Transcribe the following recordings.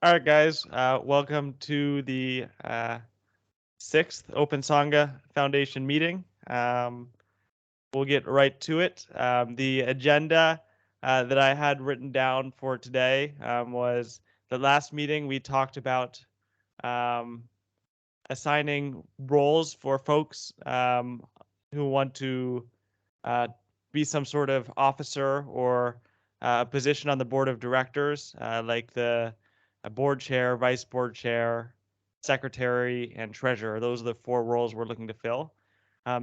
All right, guys. Welcome to the sixth Open Sangha Foundation meeting. We'll get right to it. The agenda that I had written down for today was the last meeting we talked about um, assigning roles for folks who want to uh, be some sort of officer or a position on the board of directors, like the board chair, vice board chair, secretary, and treasurer. Those are the four roles we're looking to fill.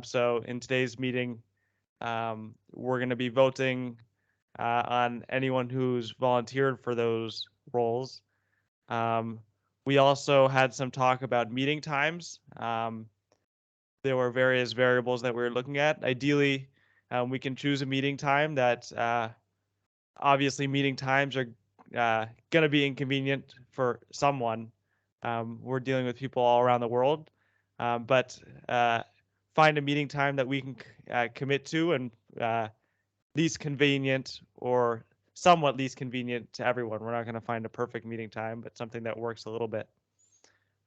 So in today's meeting, we're going to be voting on anyone who's volunteered for those roles. We also had some talk about meeting times. There were various variables that we were looking at. Ideally, we can choose a meeting time that obviously meeting times are going to be inconvenient for someone. We're dealing with people all around the world, but find a meeting time that we can commit to and least convenient or somewhat least convenient to everyone. We're not going to find a perfect meeting time, but something that works a little bit.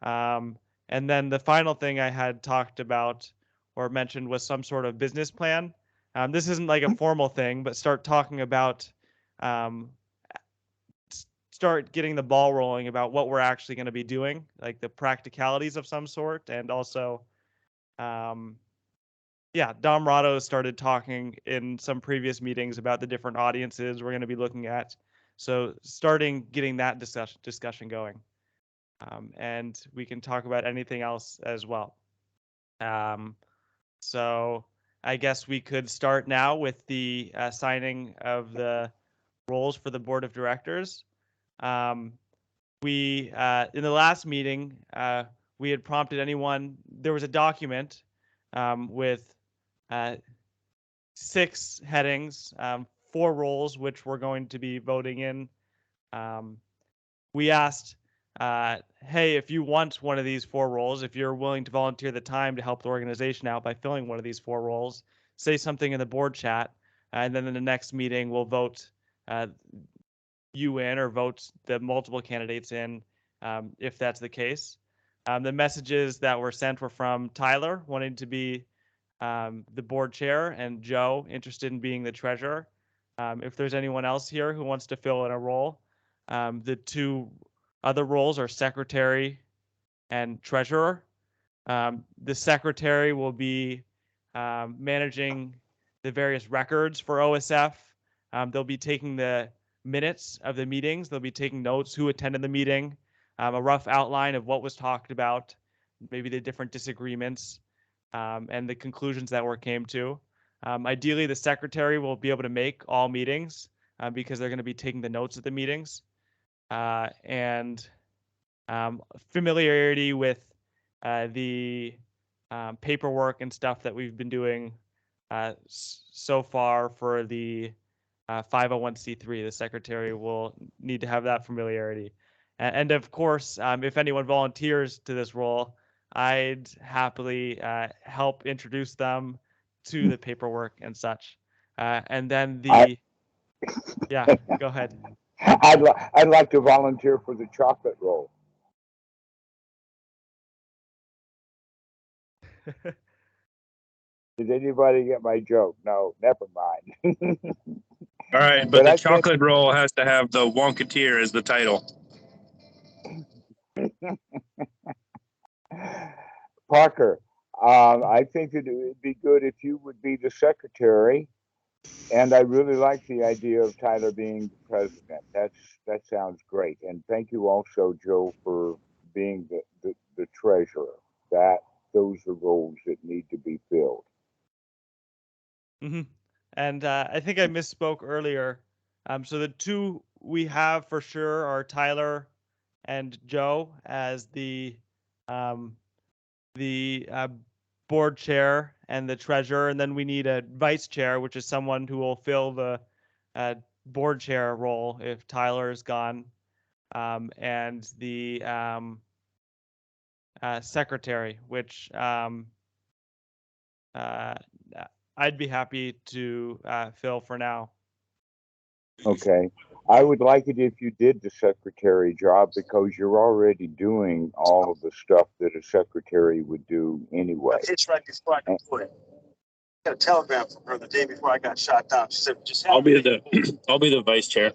And then the final thing I had talked about or mentioned was some sort of business plan. This isn't like a formal thing, but start talking about, start getting the ball rolling about what we're actually going to be doing, like the practicalities of some sort. And also, yeah, Dom Rado started talking in some previous meetings about the different audiences we're going to be looking at. So starting getting that discussion going. And we can talk about anything else as well. So I guess we could start now with the signing of the roles for the board of directors. We in the last meeting, we had prompted anyone. There was a document with 6 headings, 4 roles, which we're going to be voting in. We asked, hey, if you want one of these 4 roles, if you're willing to volunteer the time to help the organization out by filling one of these 4 roles, say something in the board chat, and then in the next meeting we'll vote you in or vote the multiple candidates in if that's the case. The messages that were sent were from Tyler wanting to be the board chair and Joe interested in being the treasurer. If there's anyone else here who wants to fill in a role, the 2 other roles are secretary and treasurer. The secretary will be managing the various records for OSF. They'll be taking the minutes of the meetings. They'll be taking notes, who attended the meeting, a rough outline of what was talked about, maybe the different disagreements, and the conclusions that were came to. Ideally, the secretary will be able to make all meetings because they're going to be taking the notes of the meetings. And familiarity with the paperwork and stuff that we've been doing so far for the 501c3. The secretary will need to have that familiarity. And of course, if anyone volunteers to this role, I'd happily help introduce them to the paperwork and such. And then yeah, go ahead. I'd like to volunteer for the chocolate roll. Did anybody get my joke? No, never mind. All right, but the chocolate roll has to have the Wonkateer as the title. Parker, I think that it would be good if you would be the secretary, and I really like the idea of Tyler being the president. That sounds great, and thank you also, Joe, for being the treasurer. Those are roles that need to be filled. Mm-hmm. And I think I misspoke earlier. So the 2 we have for sure are Tyler and Joe as the board chair and the treasurer, and then we need a vice chair, which is someone who will fill the board chair role if Tyler is gone, and the secretary, which I'd be happy to fill for now. Okay. I would like it if you did the secretary job because you're already doing all of the stuff that a secretary would do anyway. It's right before I got it. I got a telegram from her the day before I got shot down. She said, "Just I'll be the vice chair.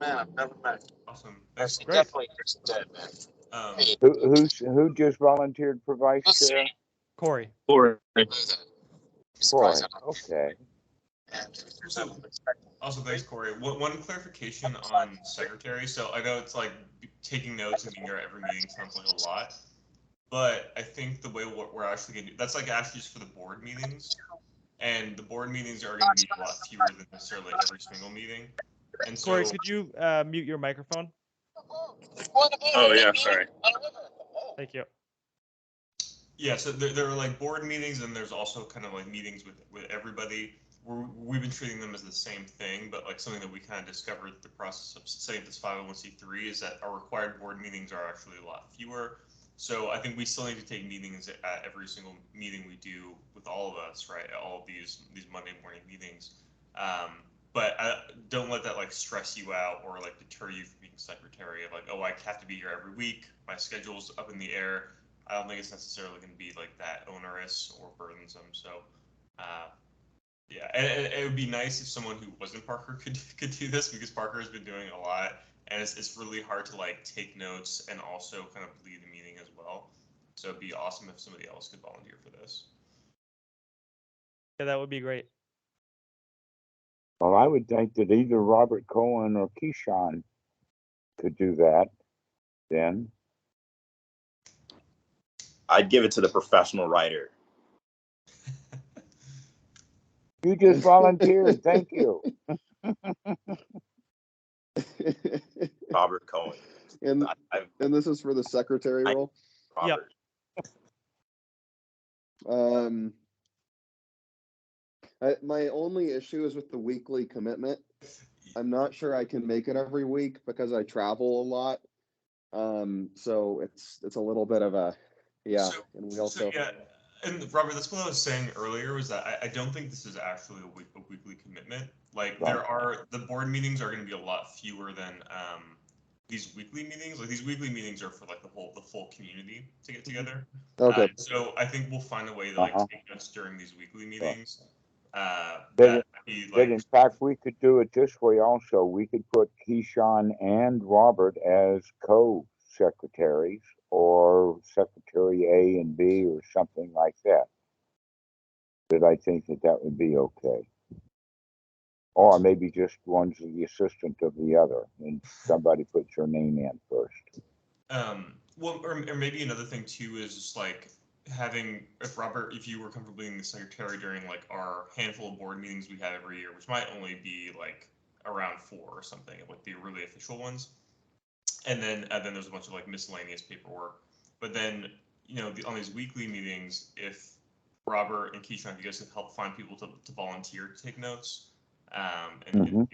Man, I've never met. Awesome. That's Great. definitely dead, man. Who just volunteered for vice chair? Corey. Or Corey. Okay. Also, thanks, Corey. One clarification on secretary. So I know it's like taking notes and being there at every meeting sounds like a lot, but I think the way we're actually going to do that's like actually just for the board meetings, and the board meetings are going to be a lot fewer than necessarily every single meeting. And so, Corey, could you mute your microphone? oh yeah, sorry. Thank you. yeah, so there are like board meetings, and there's also kind of like meetings with everybody. We've been treating them as the same thing, but like something that we kind of discovered the process of setting up this 501c3 is that our required board meetings are actually a lot fewer. So I think we still need to take meetings at every single meeting we do with all of us, right? All of these Monday morning meetings. But don't let that like stress you out or like deter you from being secretary of like, oh, I have to be here every week. My schedule's up in the air. I don't think it's necessarily going to be like that onerous or burdensome. So, yeah, and it would be nice if someone who wasn't Parker could do this because Parker has been doing a lot, and it's really hard to like take notes and also kind of lead the meeting as well. So it'd be awesome if somebody else could volunteer for this. Yeah, that would be great. Well, I would think that either Robert Cohen or Keyshawn could do that then. I'd give it to the professional writer. You just volunteered. Thank you. Robert Cohen. And this is for the secretary role? Robert. My only issue is with the weekly commitment. I'm not sure I can make it every week because I travel a lot. So it's a little bit of a and we also and Robert, that's what I was saying earlier was that I don't think this is actually a weekly commitment. Like the board meetings are going to be a lot fewer than these weekly meetings. Like these weekly meetings are for like the full community to get together. Okay. So I think we'll find a way to like take notes during these weekly meetings. In fact, we could do it this way also. We could put Keyshawn and Robert as co-secretaries or secretary A and B or something like that. But I think that would be okay. Or maybe just one's the assistant of the other and somebody puts your name in first. Well, or maybe another thing too is just like having, if you were comfortable being the secretary during like our handful of board meetings we have every year, which might only be like around 4 or something, like the really official ones. And then there's a bunch of like miscellaneous paperwork. But then, on these weekly meetings, if Robert and Keyshawn, if you guys could help find people to volunteer to take notes, and do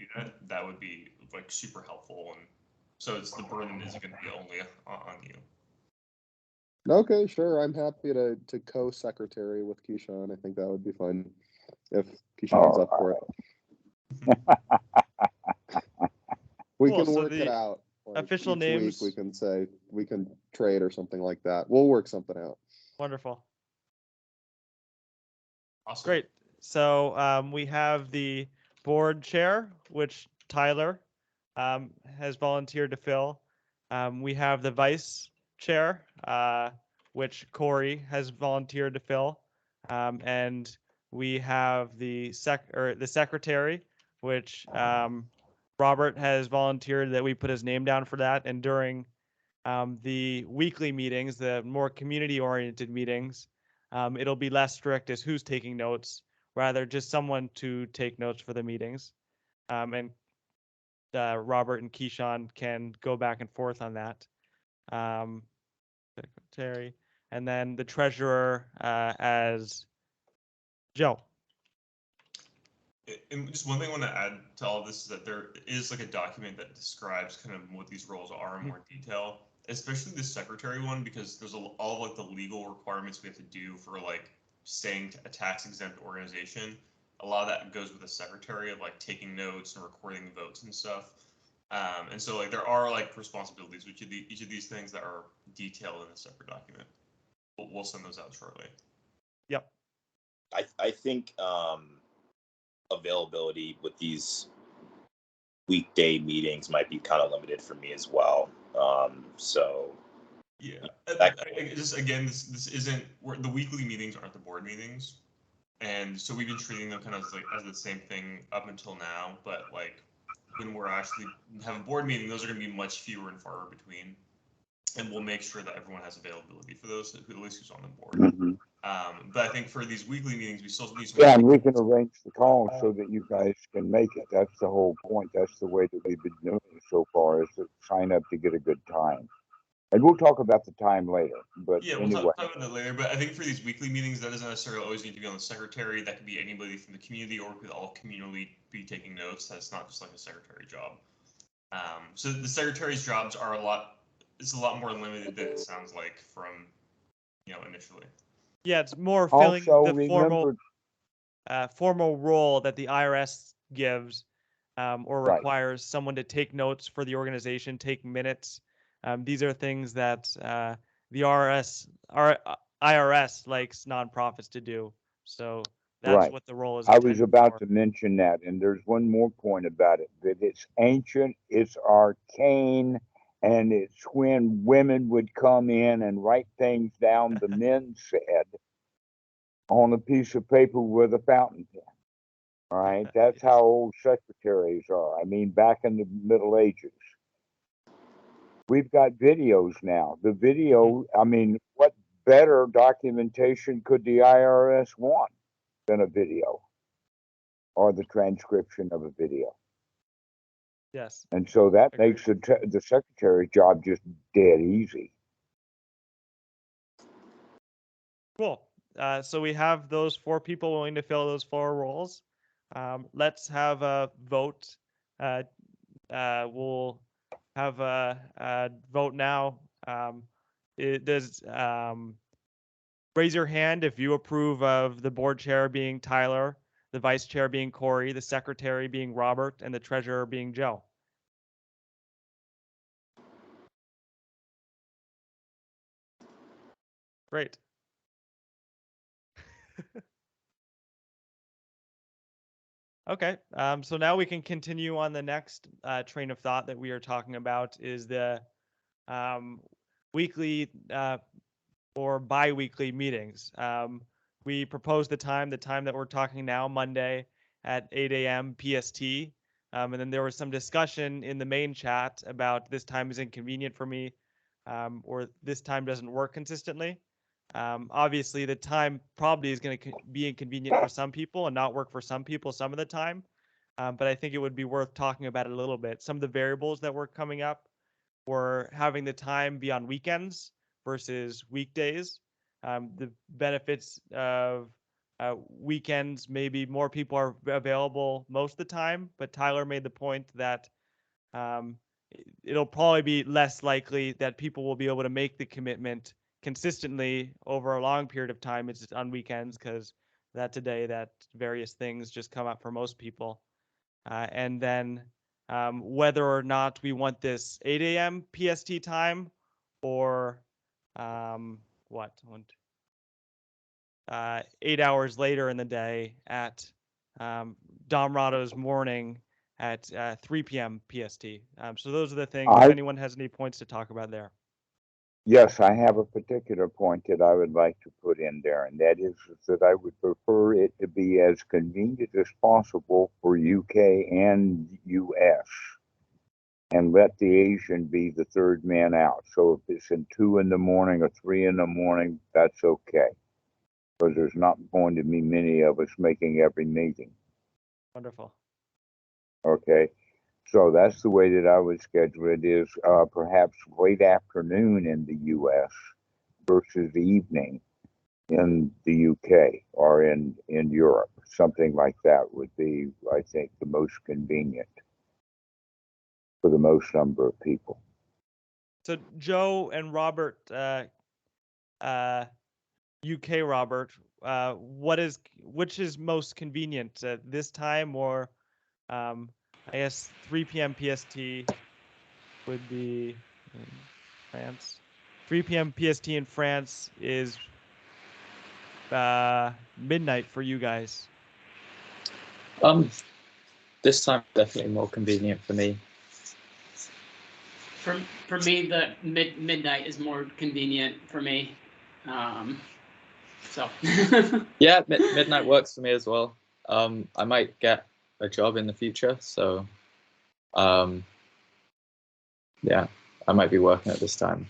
that would be like super helpful. And so the burden isn't going to be only on you. Okay, sure. I'm happy to co-secretary with Keyshawn. I think that would be fun if Keyshawn's up for it. We can work it out. Like official names. Week we can say we can trade or something like that. We'll work something out. Wonderful. Awesome. Great. So we have the board chair, which Tyler has volunteered to fill. We have the vice chair, which Corey has volunteered to fill, and we have the secretary, which Robert has volunteered that we put his name down for that. And during the weekly meetings, the more community-oriented meetings, it'll be less strict as who's taking notes, rather just someone to take notes for the meetings. And Robert and Keyshawn can go back and forth on that. Secretary, and then the treasurer as Joe. And just one thing I want to add to all of this is that there is like a document that describes kind of what these roles are in more detail, especially the secretary one, because there's all of like the legal requirements we have to do for like staying a tax exempt organization. a lot of that goes with the secretary of like taking notes and recording the votes and stuff. And so like there are like responsibilities with each of these things that are detailed in a separate document. We'll send those out shortly. Yep. I think availability with these weekday meetings might be kind of limited for me as well. So yeah, just again, this isn't the weekly meetings aren't the board meetings, and so we've been treating them kind of like as the same thing up until now. But like when we're actually have a board meeting, those are going to be much fewer and far between, and we'll make sure that everyone has availability for those, at least who's on the board. Mm-hmm. But I think for these weekly meetings, we still need some. Yeah, and we can arrange the calls so that you guys can make it. That's the whole point. That's the way that we've been doing it so far, is to sign up to get a good time. And we'll talk about the time later. But yeah, anyway. we'll talk about that later. But I think for these weekly meetings, that doesn't necessarily always need to be on the secretary. That could be anybody from the community, or could all community be taking notes. That's not just like a secretary job. So the secretary's jobs are it's a lot more limited than it sounds like from, initially. Yeah, it's more filling Also, the formal role that the IRS gives or Right. requires someone to take notes for the organization, take minutes. These are things that the IRS likes nonprofits to do. So that's Right. what the role is. I was intended about for. to mention that, and there's one more point about it, that it's ancient, it's arcane, and it's when women would come in and write things down the men said on a piece of paper with a fountain pen. All right, that's how old secretaries are. I mean, back in the Middle Ages. We've got videos now. The video, I mean, what better documentation could the IRS want than a video or the transcription of a video? Yes. And so that Agreed. makes the secretary's job just dead easy. Cool. So we have those 4 people willing to fill those 4 roles. Let's have a vote. We'll have a vote now. Raise your hand if you approve of the board chair being Tyler, the vice chair being Corey, the secretary being Robert, and the treasurer being Joe. Great. Okay, so now we can continue on the next train of thought that we are talking about is the weekly or bi-weekly meetings. We proposed the time that we're talking now, Monday at 8 a.m. PST. And then there was some discussion in the main chat about this time is inconvenient for me, or this time doesn't work consistently. Obviously, the time probably is going to be inconvenient for some people and not work for some people some of the time. But I think it would be worth talking about it a little bit. Some of the variables that were coming up were having the time be on weekends versus weekdays. The benefits of weekends, maybe more people are available most of the time, but Tyler made the point that it'll probably be less likely that people will be able to make the commitment consistently over a long period of time. It's just on weekends because that's a day that various things just come up for most people. And then whether or not we want this 8 a.m. PST time or 8 hours later in the day at Dom Rado's morning at 3 p.m. PST. So those are the things. If anyone has any points to talk about there. Yes, I have a particular point that I would like to put in there, and that is that I would prefer it to be as convenient as possible for UK and US, and let the Asian be the third man out. So if it's in 2 in the morning or 3 in the morning, that's okay, because there's not going to be many of us making every meeting. Wonderful. Okay. So that's the way that I would schedule it, is perhaps late afternoon in the US versus evening in the UK or in Europe. Something like that would be, I think, the most convenient for the most number of people. So Joe and Robert, UK Robert, which is most convenient, this time or I guess 3 p.m. PST would be in France. 3 p.m. PST in France is midnight for you guys. This time definitely more convenient for me. For me, the midnight is more convenient for me. So yeah, midnight works for me as well. I might get a job in the future, so yeah, I might be working at this time.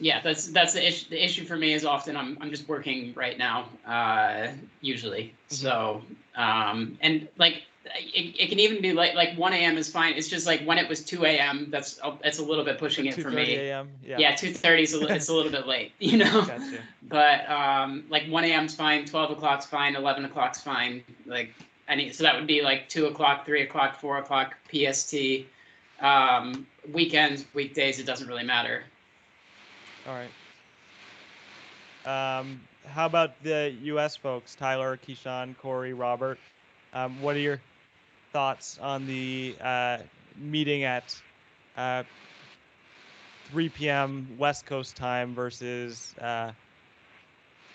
Yeah, that's the issue. The issue for me is often I'm just working right now, usually. So and like it can even be like 1 a.m. is fine. It's just like when it was 2 a.m. It's a little bit pushing it for me. 2:30 a.m. Yeah, 2:30 is it's a little bit late, you know. Gotcha. But like 1 a.m. is fine, 12 o'clock's fine, 11 o'clock's fine. Like so that would be like 2 o'clock, 3 o'clock, 4 o'clock PST. Weekends, weekdays, it doesn't really matter. All right. How about the U.S. folks? Tyler, Keyshawn, Corey, Robert. What are your thoughts on the meeting at 3 p.m. West Coast time versus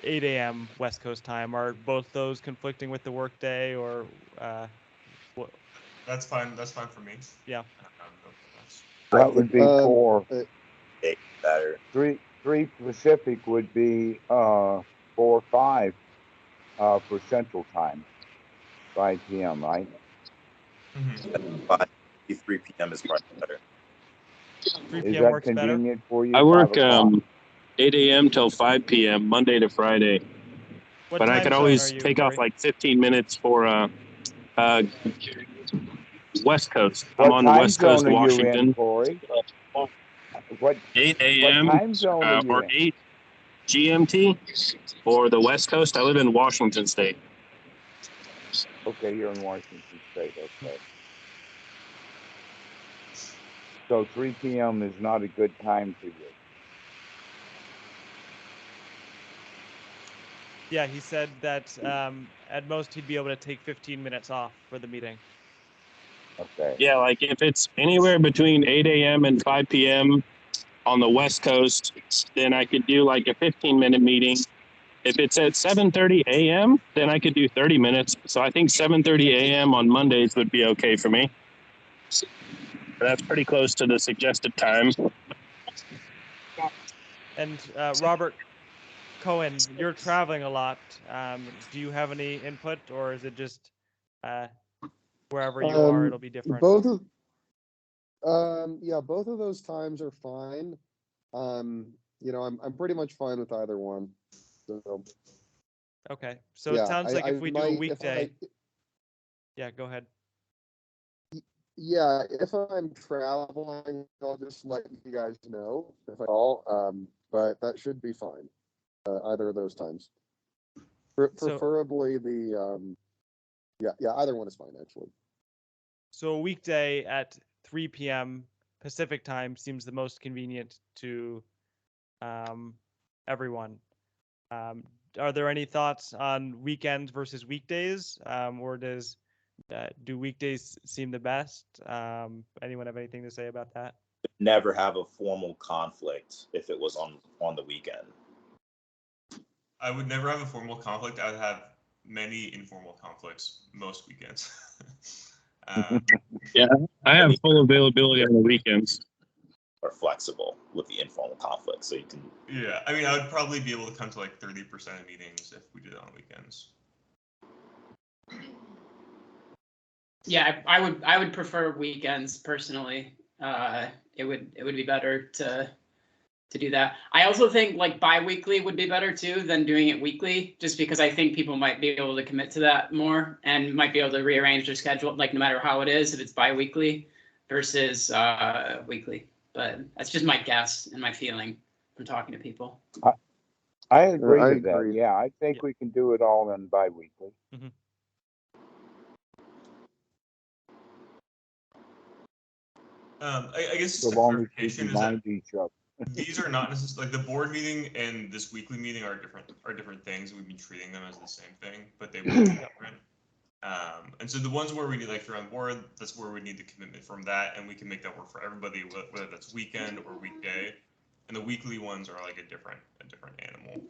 8 a.m. West Coast time? Are both those conflicting with the workday, or what? That's fine. That's fine for me. Yeah. That would be 4. Better. 3 Pacific would be 4 or 5 for Central Time. 5 p.m. Right? 3 p.m. is much better. 3 Is p.m. that works convenient for you? I work 5 o'clock? 8 a.m. till 5 p.m. Monday to Friday. What But I time could zone always are you, take Corey? off like 15 minutes for West Coast. What I'm on time West Coast, zone are you in, Washington. Corey? What 8 what a.m. time zone are you or in? 8 GMT for the West Coast. I live in Washington State. Okay, you're in Washington State. Okay. So 3 p.m. is not a good time for you. Yeah, he said that at most he'd be able to take 15 minutes off for the meeting. Okay. Yeah, like if it's anywhere between 8 a.m. and 5 p.m. on the West Coast, then I could do like a 15-minute meeting. If it's at 7:30 a.m., then I could do 30 minutes. So I think 7:30 a.m. on Mondays would be okay for me. That's pretty close to the suggested time. And Robert Cohen, you're traveling a lot. Do you have any input, or is it just wherever you are, it'll be different? Both of those times are fine. You know, I'm pretty much fine with either one. So Okay, so yeah, it sounds like if we do a might- weekday. Yeah, go ahead. Yeah, if I'm traveling, I'll just let you guys know if I call. But that should be fine. Either of those times. Preferably the either one is fine actually. So a weekday at 3 p.m. Pacific time seems the most convenient to everyone. Are there any thoughts on weekends versus weekdays, or do weekdays seem the best? Anyone have anything to say about that? Never have a formal conflict if it was on the weekend. I would never have a formal conflict. I would have many informal conflicts most weekends. Yeah, I have full availability on the weekends. Or flexible with the informal conflict, so you can. Yeah, I mean, I would probably be able to come to like 30% of meetings if we did it on weekends. Yeah, I would prefer weekends personally. It would be better to do that. I also think like bi-weekly would be better too than doing it weekly, just because I think people might be able to commit to that more and might be able to rearrange their schedule, like no matter how it is, if it's bi-weekly versus weekly. But that's just my guess and my feeling from talking to people. I agree with that. agree. Yeah, I think we can do it all in bi-weekly. Mm-hmm. I guess So just a long as we clarification is that remind each other. These are not necessarily like the board meeting and this weekly meeting are different things. We've been treating them as the same thing, but they will be different. And so the ones where we need, like, if you're on board, that's where we need the commitment from that, and we can make that work for everybody, whether that's weekend or weekday. And the weekly ones are like a different animal.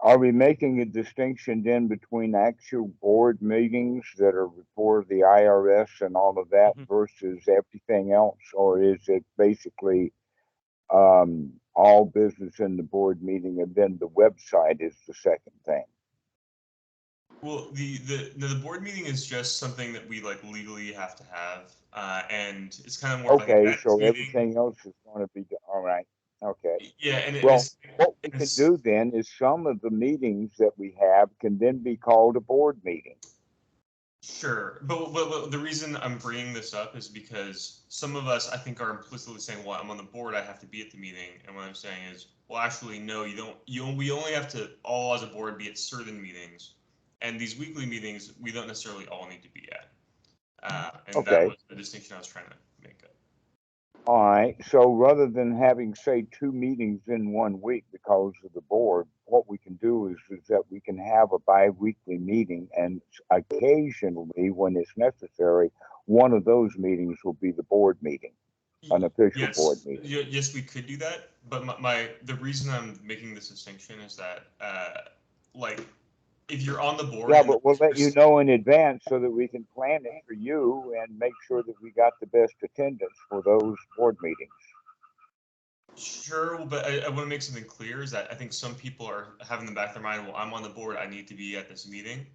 Are we making a distinction then between actual board meetings that are for the IRS and all of that versus everything else, or is it basically all business in the board meeting and then the website is the second thing? Well, the board meeting is just something that we like legally have to have, and it's kind of more okay. like So everything else is going to be all right. Okay. Yeah, and well, what we can do then is some of the meetings that we have can then be called a board meeting. Sure, but the reason I'm bringing this up is because some of us, I think, are implicitly saying, "Well, I'm on the board, I have to be at the meeting," and what I'm saying is, well, actually, no, you don't. We only have to all as a board be at certain meetings, and these weekly meetings we don't necessarily all need to be at. And okay. That was the distinction I was trying to make. All right. So rather than having, say, 2 meetings in 1 week because of the board, what we can do is that we can have a bi-weekly meeting, and occasionally, when it's necessary, one of those meetings will be the board meeting, an official board meeting. Yes, we could do that, but the reason I'm making this distinction is that, like, if you're on the board, yeah, but we'll let you know in advance so that we can plan it for you and make sure that we got the best attendance for those board meetings. Sure, but I want to make something clear is that I think some people are having in the back of their mind, well, I'm on the board, I need to be at this meeting.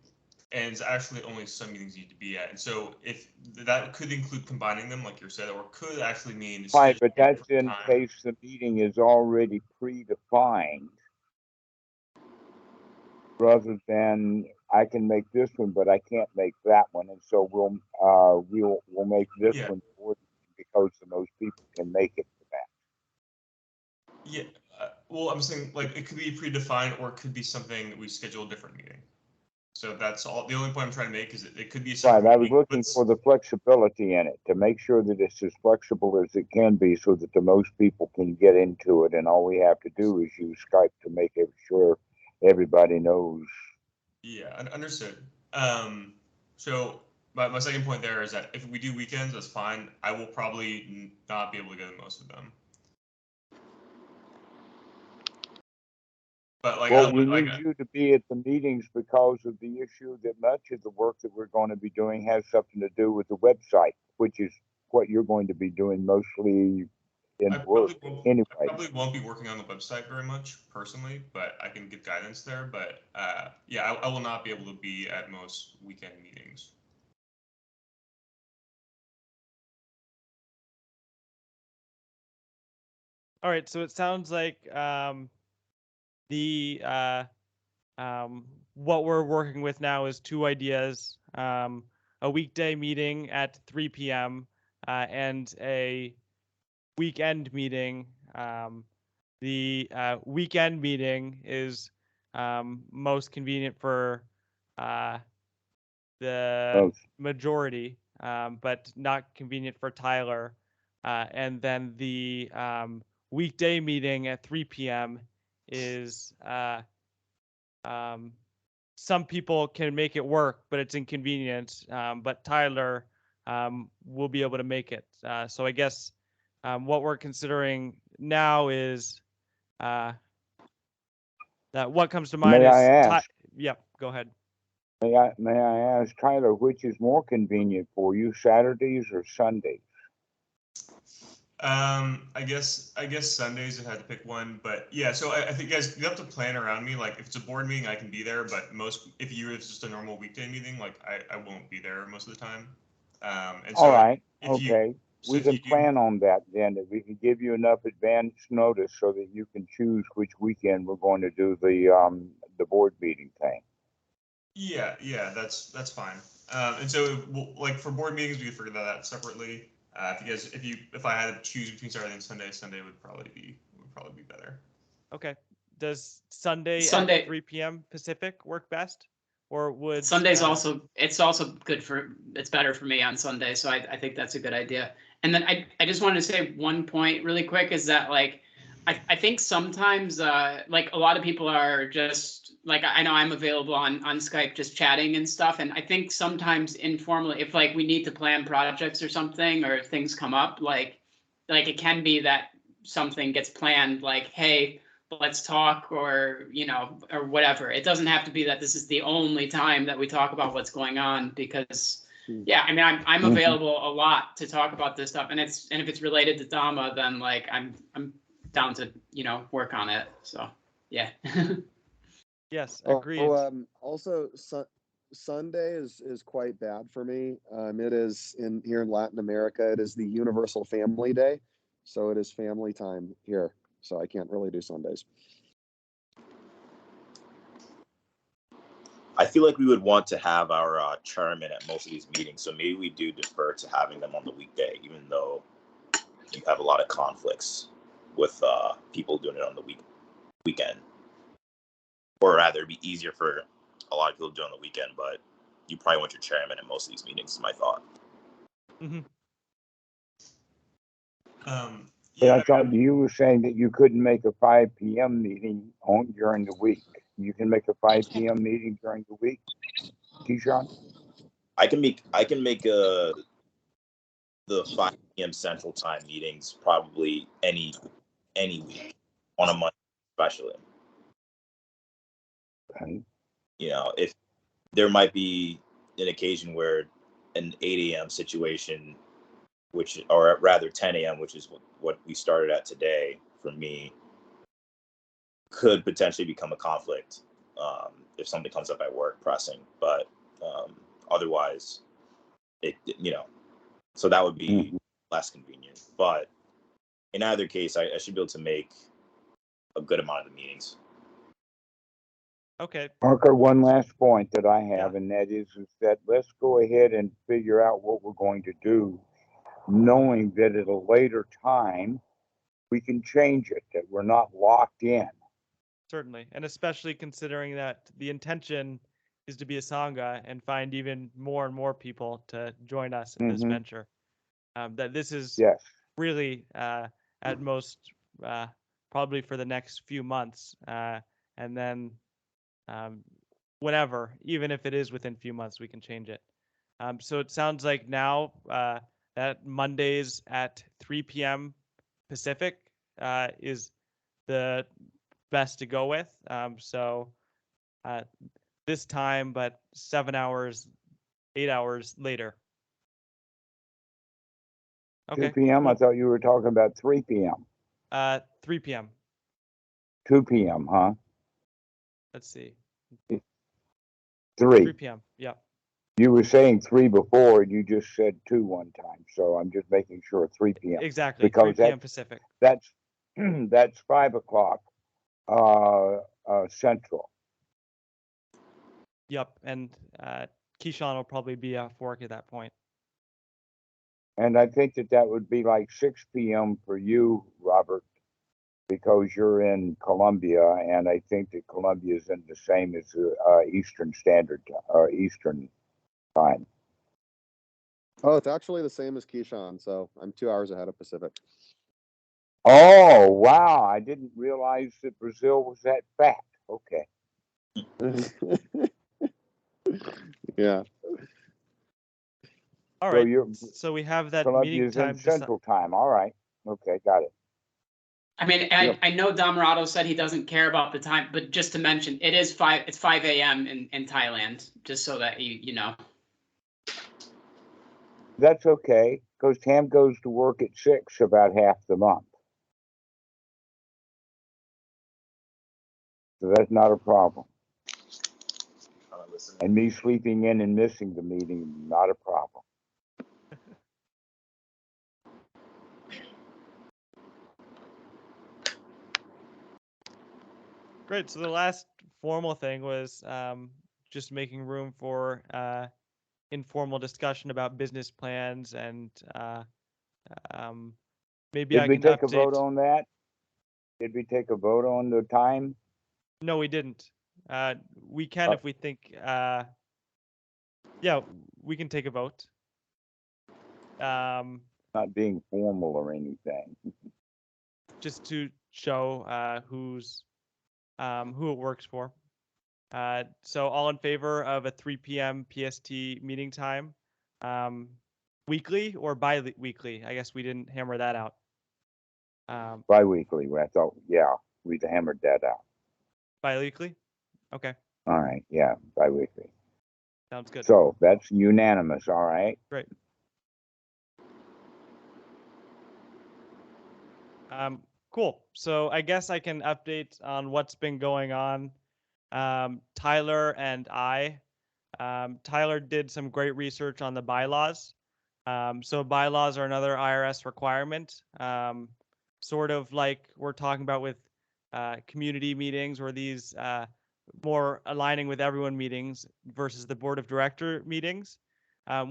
And it's actually only some meetings you need to be at. And so if that could include combining them, like you said, or could actually mean. Right, but that's in case the meeting is already predefined. Rather than I can make this one, but I can't make that one, and so we'll make this one because the most people can make it for that. Yeah, well, I'm saying like it could be predefined, or it could be something that we schedule a different meeting. So that's all. The only point I'm trying to make is that it could be a right. I was looking for the flexibility in it to make sure that it's as flexible as it can be, so that the most people can get into it, and all we have to do is use Skype to make sure everybody knows. Yeah, understood. So my second point there is that if we do weekends, that's fine. I will probably not be able to go to most of them. But like, well, we need you to be at the meetings because of the issue that much of the work that we're going to be doing has something to do with the website, which is what you're going to be doing mostly in work anyway. I probably won't be working on the website very much personally, but I can give guidance there. But yeah, I will not be able to be at most weekend meetings. All right, so it sounds like what we're working with now is 2 ideas: a weekday meeting at 3 p.m. And a weekend meeting. The weekend meeting is most convenient for the majority, but not convenient for Tyler. And then the weekday meeting at 3 p.m. is some people can make it work, but it's inconvenient. But Tyler will be able to make it. So I guess what we're considering now is that what comes to mind May is. I ask? Yep, go ahead. May I ask, Tyler, which is more convenient for you, Saturdays or Sundays? I guess Sundays if I had to pick one, but yeah. So I think guys, you have to plan around me. Like if it's a board meeting, I can be there, but if it's just a normal weekday meeting, like I won't be there most of the time. And so all right, okay. We can plan on that then. If we can give you enough advance notice so that you can choose which weekend we're going to do the board meeting thing. Yeah, that's fine. And so like for board meetings, we could figure that out separately. If I had to choose between Saturday and Sunday would probably be better. Okay. Does Sunday at 3 p.m. Pacific work best, or would Sunday's also it's better for me on Sunday, so I think that's a good idea. And then I just wanted to say one point really quick is that like I think sometimes like a lot of people are just like I know I'm available on Skype just chatting and stuff, and I think sometimes informally if like we need to plan projects or something or if things come up like it can be that something gets planned like hey let's talk or you know or whatever. It doesn't have to be that this is the only time that we talk about what's going on because yeah, I mean, I'm available a lot to talk about this stuff, and if it's related to Dhamma, then like I'm down to work on it. So yeah. Yes, agreed. Also, Sunday is quite bad for me. It is here in Latin America. It is the Universal Family Day, so it is family time here. So I can't really do Sundays. I feel like we would want to have our chairman at most of these meetings, so maybe we do defer to having them on the weekday, even though you have a lot of conflicts with people doing it on the weekend. Or rather, it'd be easier for a lot of people to do it on the weekend, but you probably want your chairman at most of these meetings, is my thought. Mm-hmm. I thought you were saying that you couldn't make a 5 p.m. meeting during the week. You can make a 5 p.m. meeting during the week, Keyshawn? I can make the 5 p.m. Central Time meetings probably any week on a Monday, especially. Okay. You know, if there might be an occasion where an 8 a.m. situation, or rather 10 a.m., which is what we started at today for me, could potentially become a conflict if something comes up at work pressing. But otherwise, so that would be less convenient. But in either case, I should be able to make a good amount of the meetings. Okay. Parker, one last point that I have, and that is that let's go ahead and figure out what we're going to do, knowing that at a later time we can change it, that we're not locked in. Certainly, and especially considering that the intention is to be a Sangha and find even more and more people to join us in this venture. That this is really at most probably for the next few months, and then whenever, even if it is within a few months, we can change it. So it sounds like now that Mondays at 3 p.m. Pacific is the best to go with. So this time, but 7 hours, 8 hours later. Okay. 2 p.m.? I thought you were talking about 3 p.m. 3 p.m. 2 p.m., huh? Let's see. 3 p.m. Yeah. You were saying 3 before, and you just said 2 one time. So I'm just making sure 3 p.m. Exactly. Because 3 p.m. Pacific. That's 5 o'clock Central. Yep. And Keyshawn will probably be off work at that point. And I think that would be like 6 p.m. for you, Robert, because you're in Colombia, and I think that Colombia is in the same as Eastern Standard Eastern Time. Oh, it's actually the same as Keyshawn, so I'm 2 hours ahead of Pacific. Oh, wow. I didn't realize that Brazil was that fat. Okay. Yeah. All right. So we have that meeting time. In Central Time. All right. Okay, got it. I mean, I know Dhammarato said he doesn't care about the time, but just to mention, it's 5 a.m. in Thailand, just so that you know. That's okay, because Tam goes to work at 6 about half the month. So that's not a problem. And me sleeping in and missing the meeting, not a problem. Great. So the last formal thing was just making room for informal discussion about business plans and maybe I can update. Did we take a vote on that? Did we take a vote on the time? No, we didn't. We can if we think. Yeah, we can take a vote. not being formal or anything. Just to show who it works for. So all in favor of a 3 p.m. PST meeting time, weekly or bi-weekly? I guess we didn't hammer that out. Bi-weekly. I thought, yeah, we hammered that out. Bi-weekly? Okay, All right, yeah, bi-weekly. sounds good. So that's unanimous. All right. Great. Cool. So I guess I can update on what's been going on. Tyler and Tyler did some great research on the bylaws. So bylaws are another IRS requirement, sort of like we're talking about with community meetings or these more aligning with everyone meetings versus the board of director meetings.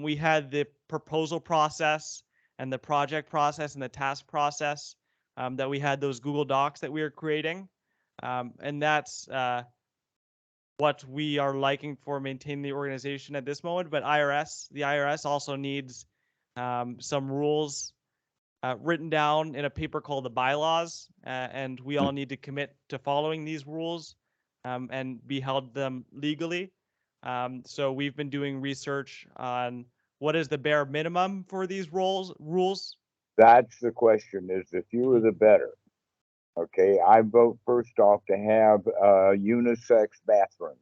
We had the proposal process and the project process and the task process that we had those Google Docs that we are creating. And that's what we are liking for maintaining the organization at this moment. But the IRS also needs some rules written down in a paper called the Bylaws, and we all need to commit to following these rules and be held them legally. So we've been doing research on what is the bare minimum for these rules. That's the question, is the fewer the better. Okay, I vote first off to have a unisex bathroom.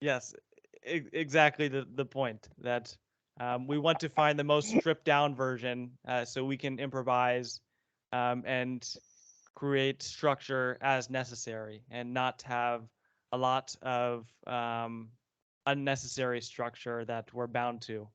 Yes, exactly the point that we want to find the most stripped down version so we can improvise and create structure as necessary and not have a lot of unnecessary structure that we're bound to.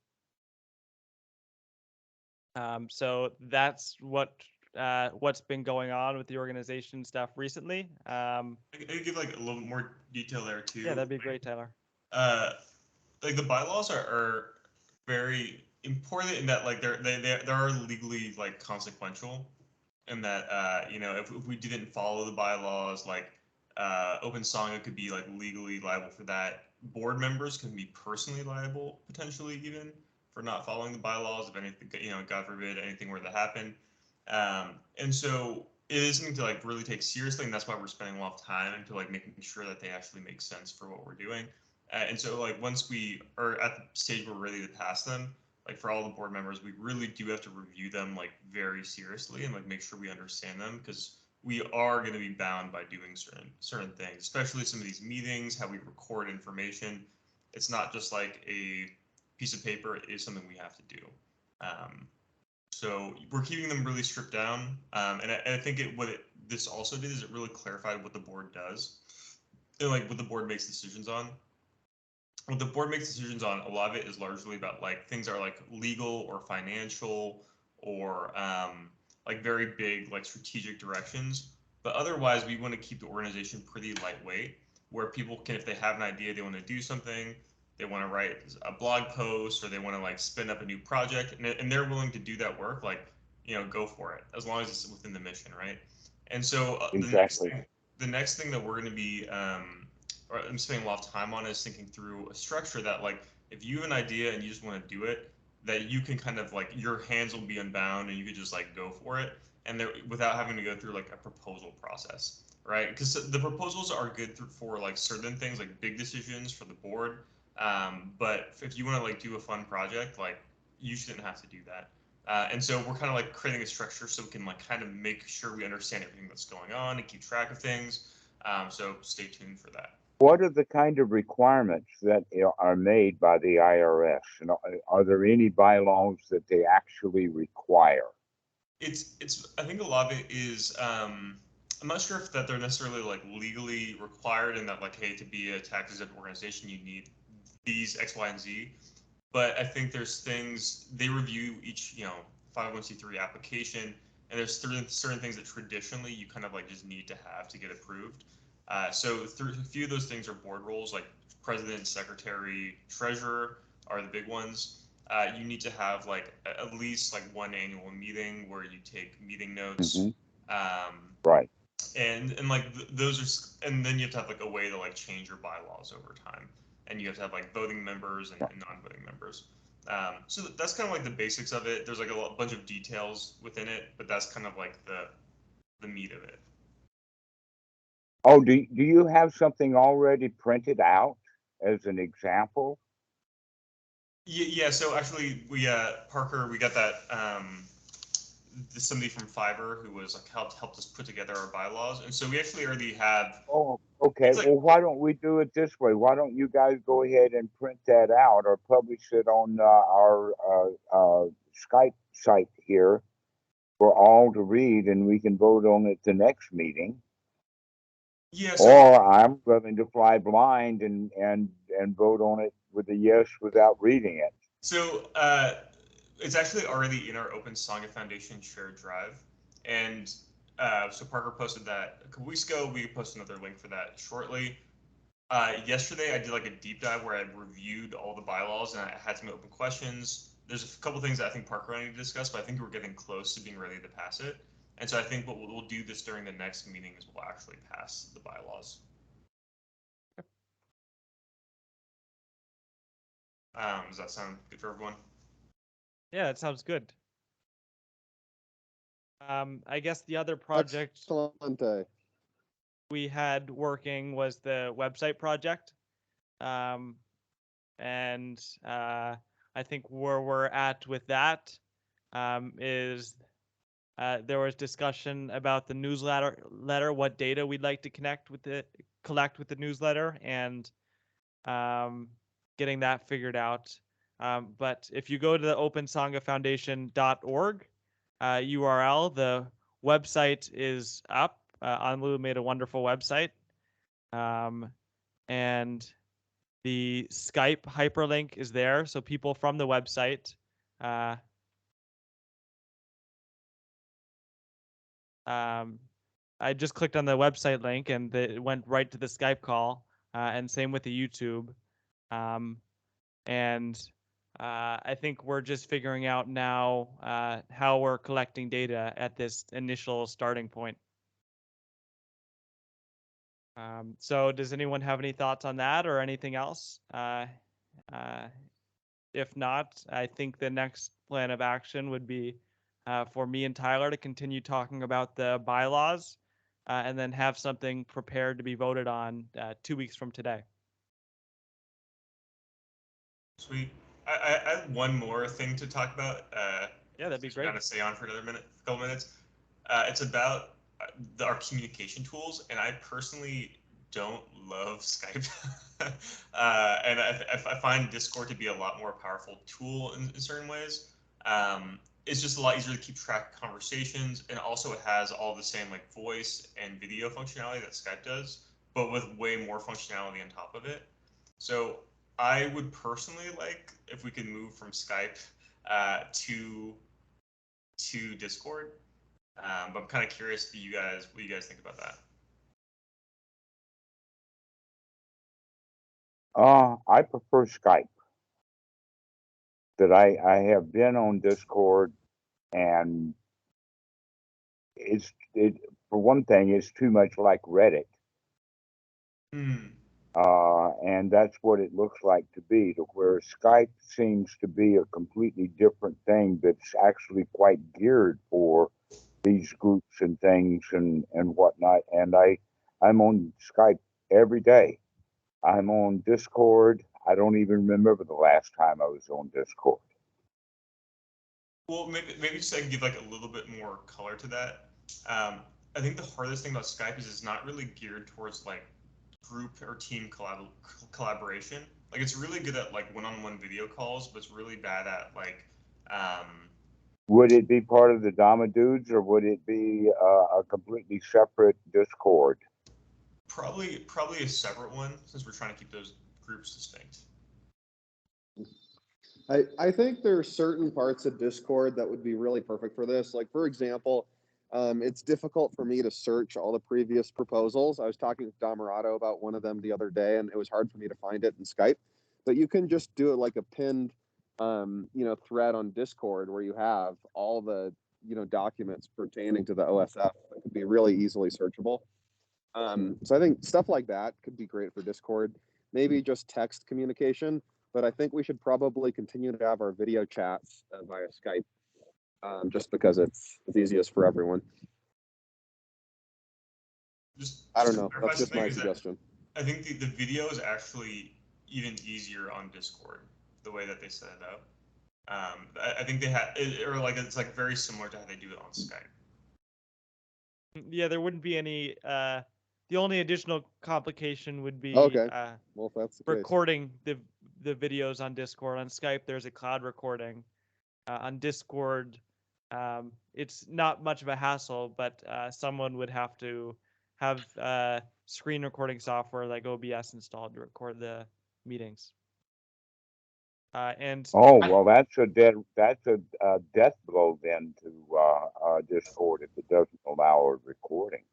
So that's what's been going on with the organization stuff recently. I could give like a little more detail there too. Yeah, that'd be great, Tyler. Like the bylaws are very important in that like they are legally like consequential, and that you know if we didn't follow the bylaws, like Open Sangha could be like legally liable for that. Board members can be personally liable potentially even for not following the bylaws if anything, you know, God forbid anything were to happen. And so it is something to like really take seriously, and that's why we're spending a lot of time into like making sure that they actually make sense for what we're doing. And so like once we are at the stage where we're ready to pass them, like for all the board members, we really do have to review them like very seriously and like make sure we understand them, because we are going to be bound by doing certain things, especially some of these meetings, how we record information. It's not just like a piece of paper, it is something we have to do. So we're keeping them really stripped down. And I think this also did is it really clarified what the board does and like what the board makes decisions on. What the board makes decisions on, a lot of it is largely about like things are like legal or financial or like very big like strategic directions. But otherwise, we want to keep the organization pretty lightweight, where people can, if they have an idea, they want to do something, they want to write a blog post, or they want to like spin up a new project, and they're willing to do that work, like, you know, go for it, as long as it's within the mission, right? And so Exactly. the next thing that we're going to be or I'm spending a lot of time on is thinking through a structure that like if you have an idea and you just want to do it, that you can kind of like your hands will be unbound and you could just like go for it, and there without having to go through like a proposal process, right? Because the proposals are good for like certain things like big decisions for the board, but if you want to like do a fun project, like you shouldn't have to do that. And so we're kind of like creating a structure so we can like kind of make sure we understand everything that's going on and keep track of things. So stay tuned for that. What are the kind of requirements that are made by the IRS? And are there any bylaws that they actually require? It's I think a lot of it is I'm not sure if that they're necessarily like legally required, and that like, hey, to be a tax exempt organization you need these X, Y, and Z. But I think there's things they review each, you know, 501c3 application, and there's certain things that traditionally you kind of like just need to have to get approved. So a few of those things are board roles, like president, secretary, treasurer are the big ones. You need to have like at least like one annual meeting where you take meeting notes. Right. And like those are, and then you have to have like a way to like change your bylaws over time, and you have to have like voting members and non-voting members. So that's kind of like the basics of it. There's like a bunch of details within it, but that's kind of like the meat of it. Oh, do you have something already printed out as an example? Yeah. So actually, we Parker, we got that somebody from Fiverr who was like helped us put together our bylaws, and so we actually already have. Oh, okay. Like, Well, why don't we do it this way? Why don't you guys go ahead and print that out or publish it on our Skype site here for all to read, and we can vote on it the next meeting. Yeah. So, or I'm willing to fly blind and vote on it with a yes without reading it. So it's actually already in our Open Sangha Foundation shared drive, and so Parker posted that a couple weeks ago. We post another link for that shortly. Yesterday, I did like a deep dive where I reviewed all the bylaws and I had some open questions. There's a couple things that I think Parker and I need to discuss, but I think we're getting close to being ready to pass it. And so I think what we'll do this during the next meeting is we'll actually pass the bylaws. Does that sound good for everyone? Yeah, that sounds good. I guess the other project Excellent. we had working was the website project. And I think where we're at with that is there was discussion about the newsletter, what data we'd like to collect with the newsletter, and getting that figured out. But if you go to the OpenSanghaFoundation.org URL, the website is up. Anlu made a wonderful website. And the Skype hyperlink is there, so people from the website I just clicked on the website link and it went right to the Skype call, and same with the YouTube. And I think we're just figuring out now how we're collecting data at this initial starting point. So does anyone have any thoughts on that or anything else? If not, I think the next plan of action would be for me and Tyler to continue talking about the bylaws and then have something prepared to be voted on 2 weeks from today. Sweet. I have one more thing to talk about. Yeah, that'd be great. Kind of stay on for another couple minutes. It's about our communication tools, and I personally don't love Skype. And I find Discord to be a lot more powerful tool in certain ways. It's just a lot easier to keep track of conversations, and also it has all the same like voice and video functionality that Skype does, but with way more functionality on top of it. So I would personally like if we could move from Skype to Discord. But I'm kind of curious what you guys think about that. I prefer Skype. That I have been on Discord, and it for one thing, it's too much like Reddit. And that's what it looks like to be, to where Skype seems to be a completely different thing that's actually quite geared for these groups and things and whatnot. And I'm on Skype every day. I'm on Discord. I don't even remember the last time I was on Discord. Well, maybe just I can give like a little bit more color to that. I think the hardest thing about Skype is it's not really geared towards like group or team collaboration. Like it's really good at like one-on-one video calls, but it's really bad at like. Would it be part of the Dama Dudes, or would it be a completely separate Discord? Probably a separate one, since we're trying to keep those groups distinct. I think there are certain parts of Discord that would be really perfect for this. Like, for example, it's difficult for me to search all the previous proposals. I was talking with Damarato about one of them the other day, and it was hard for me to find it in Skype. But you can just do it like a pinned, thread on Discord where you have all the, documents pertaining to the OSF that could be really easily searchable. So I think stuff like that could be great for Discord. Maybe just text communication. but I think we should probably continue to have our video chats via Skype, just because it's easiest for everyone. I don't know. That's just my suggestion. I think the video is actually even easier on Discord, the way that they set it up. I think they have, or like it's like very similar to how they do it on Skype. Yeah, there wouldn't be any. The only additional complication would be Okay. Well, if that's the recording the videos on Discord. On Skype, there's a cloud recording. On Discord, it's not much of a hassle, but someone would have to have screen recording software like OBS installed to record the meetings. And well, that's a death blow then to Discord if it doesn't allow a recording.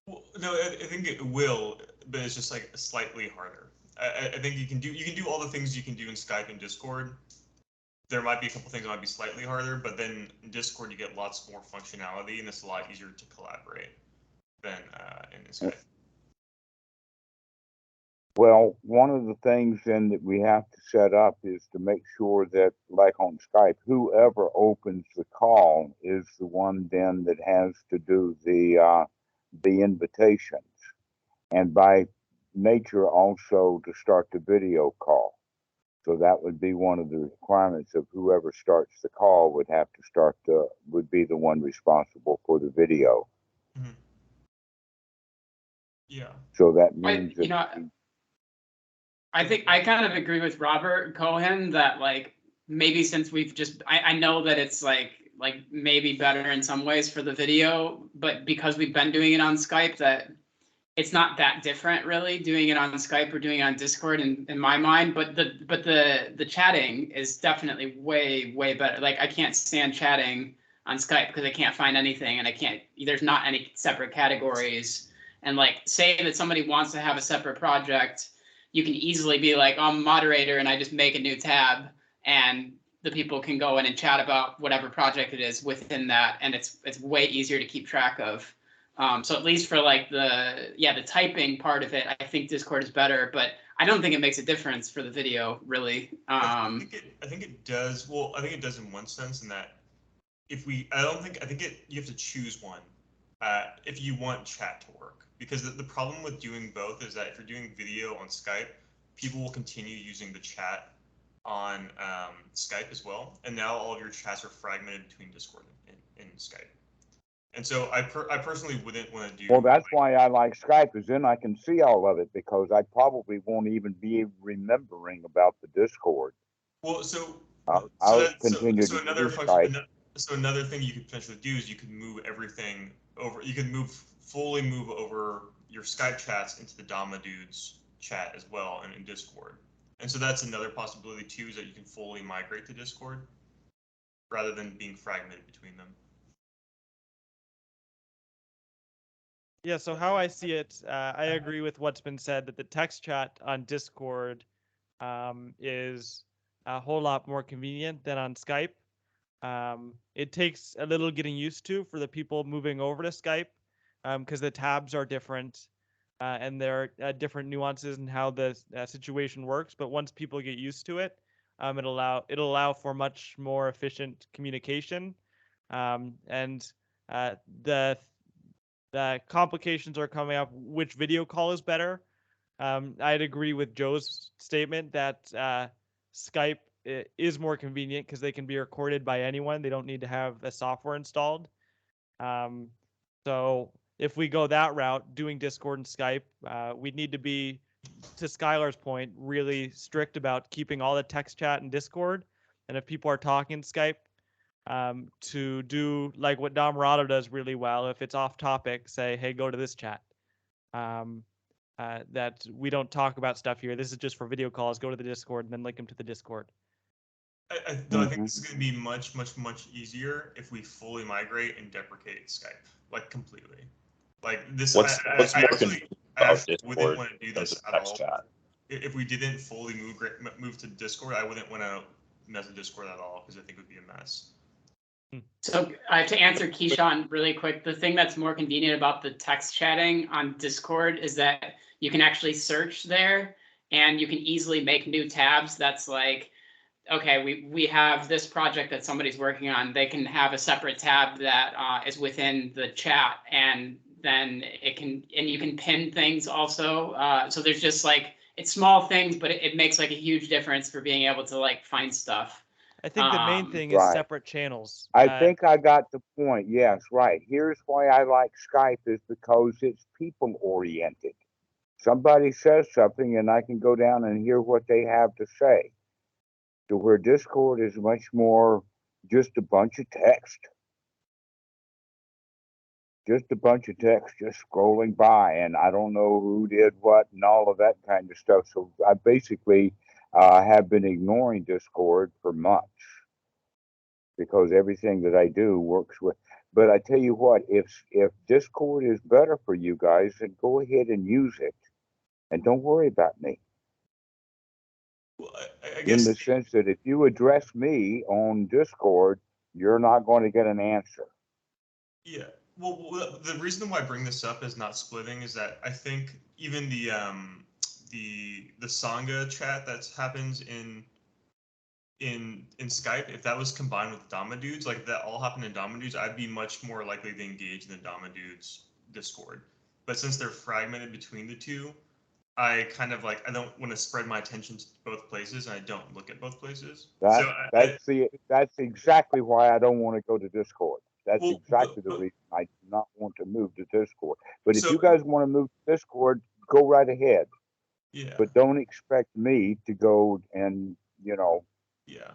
Well, no, I think it will, but it's just like slightly harder. I think you can do all the things you can do in Skype and Discord. There might be a couple things that might be slightly harder, but then in Discord you get lots more functionality, and it's a lot easier to collaborate than in Skype. Well, one of the things then that we have to set up is to make sure that, like on Skype, whoever opens the call is the one then that has to do the invitations, and by nature also to start the video call. So that would be one of the requirements of whoever starts the call would have to would be the one responsible for the video. Mm-hmm. Yeah. So that means I think I kind of agree with Robert Cohen that like maybe since we've just I know that it's like maybe better in some ways for the video, but because we've been doing it on Skype, that it's not that different really doing it on Skype or doing it on Discord in my mind. But the chatting is definitely way better. Like I can't stand chatting on Skype because I can't find anything, and there's not any separate categories. And like say that somebody wants to have a separate project, you can easily be like, I'm a moderator and I just make a new tab and the people can go in and chat about whatever project it is within that. And it's way easier to keep track of. So at least for like the typing part of it, I think Discord is better, but I don't think it makes a difference for the video really. I think it does. Well, I think it does in one sense in that you have to choose one if you want chat to work. Because the problem with doing both is that if you're doing video on Skype, people will continue using the chat on Skype as well. And now all of your chats are fragmented between Discord and Skype. And so I personally wouldn't want to do. Well, that's why I like Skype, is then I can see all of it because I probably won't even be remembering about the Discord. Well, so another thing you could potentially do is you could move everything over. You could fully move over your Skype chats into the Dama Dudes chat as well and in Discord. And so that's another possibility too, is that you can fully migrate to Discord rather than being fragmented between them. Yeah, so how I see it, I agree with what's been said that the text chat on Discord is a whole lot more convenient than on Skype. It takes a little getting used to for the people moving over to Skype because the tabs are different and there are different nuances in how the situation works. But once people get used to it, it'll allow for much more efficient communication. And the complications are coming up. Which video call is better? I'd agree with Joe's statement that Skype is more convenient because they can be recorded by anyone. They don't need to have the software installed. So if we go that route, doing Discord and Skype, we'd need to be, to Skylar's point, really strict about keeping all the text chat in Discord. And if people are talking Skype, to do like what Dhammarato does really well, if it's off topic, say, hey, go to this chat. That we don't talk about stuff here. This is just for video calls. Go to the Discord and then link them to the Discord. I think this is going to be much easier if we fully migrate and deprecate Skype, like completely. Like this, I actually wouldn't want to do this at all. Chat. If we didn't fully move to Discord, I wouldn't want to mess with Discord at all because I think it would be a mess. So to answer Keyshawn really quick, the thing that's more convenient about the text chatting on Discord is that you can actually search there and you can easily make new tabs. That's like, okay, we have this project that somebody's working on. They can have a separate tab that is within the chat, and then you can pin things also. So there's just like, it's small things, but it makes like a huge difference for being able to like find stuff. I think the main thing is Right. separate channels. I think I got the point. Yes, right. Here's why I like Skype is because it's people oriented. Somebody says something and I can go down and hear what they have to say. To where Discord is much more just a bunch of text. Just a bunch of text just scrolling by, and I don't know who did what and all of that kind of stuff. So I basically have been ignoring Discord for months because everything that I do works with. But I tell you what, if Discord is better for you guys, then go ahead and use it, and don't worry about me. Well, I guess in the sense that if you address me on Discord, you're not going to get an answer. Yeah. Well, the reason why I bring this up is not splitting is that I think even the Sangha chat that happens in Skype, if that was combined with Dama Dudes, like that all happened in Dama Dudes, I'd be much more likely to engage in the Dama Dudes Discord. But since they're fragmented between the two, I kind of like, I don't want to spread my attention to both places, and I don't look at both places. That's exactly why I don't want to go to Discord. That's Well, exactly the reason I do not want to move to Discord. But if you guys want to move to Discord, go right ahead. Yeah. But don't expect me to go and, you know. Yeah.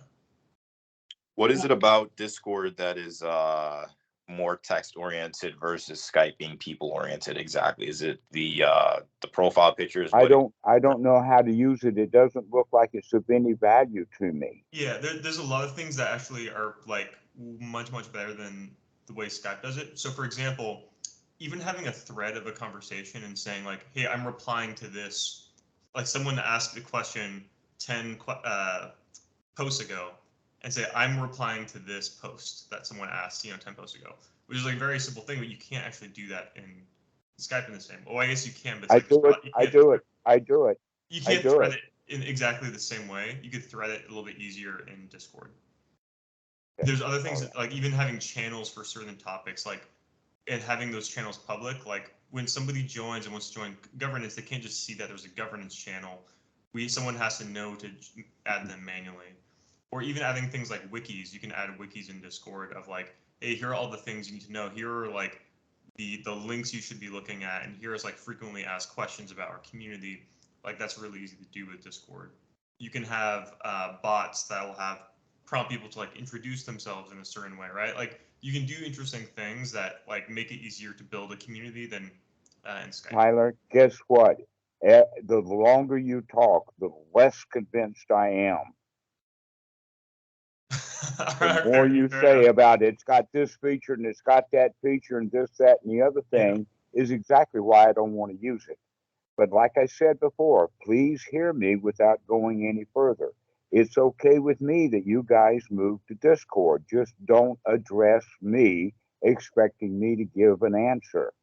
What is it about Discord that is more text oriented versus Skype being people oriented? Exactly. Is it the profile pictures? I don't know how to use it. It doesn't look like it's of any value to me. Yeah, there's a lot of things that actually are like much better than the way Skype does it. So for example, even having a thread of a conversation and saying like, hey, I'm replying to this, like someone asked a question 10 posts ago and say, I'm replying to this post that someone asked, 10 posts ago, which is like a very simple thing, but you can't actually do that in Skype in the same. Well, I guess you can, but I do it. You can't thread it in exactly the same way. You could thread it a little bit easier in Discord. There's other things that, like even having channels for certain topics, like and having those channels public, like when somebody joins and wants to join governance, they can't just see that there's a governance channel. Someone has to know to add them manually. Or even adding things like wikis. You can add wikis in Discord of like, hey, here are all the things you need to know. Here are like the links you should be looking at, and here is like frequently asked questions about our community. Like that's really easy to do with Discord. You can have bots that will have prompt people to like introduce themselves in a certain way, right? Like you can do interesting things that like make it easier to build a community than in Skype. Tyler, guess what? The longer you talk, the less convinced I am. The more you say about it's got this feature and it's got that feature and this, that, and the other thing is exactly why I don't want to use it. But like I said before, please hear me without going any further. It's okay with me that you guys move to Discord. Just don't address me expecting me to give an answer.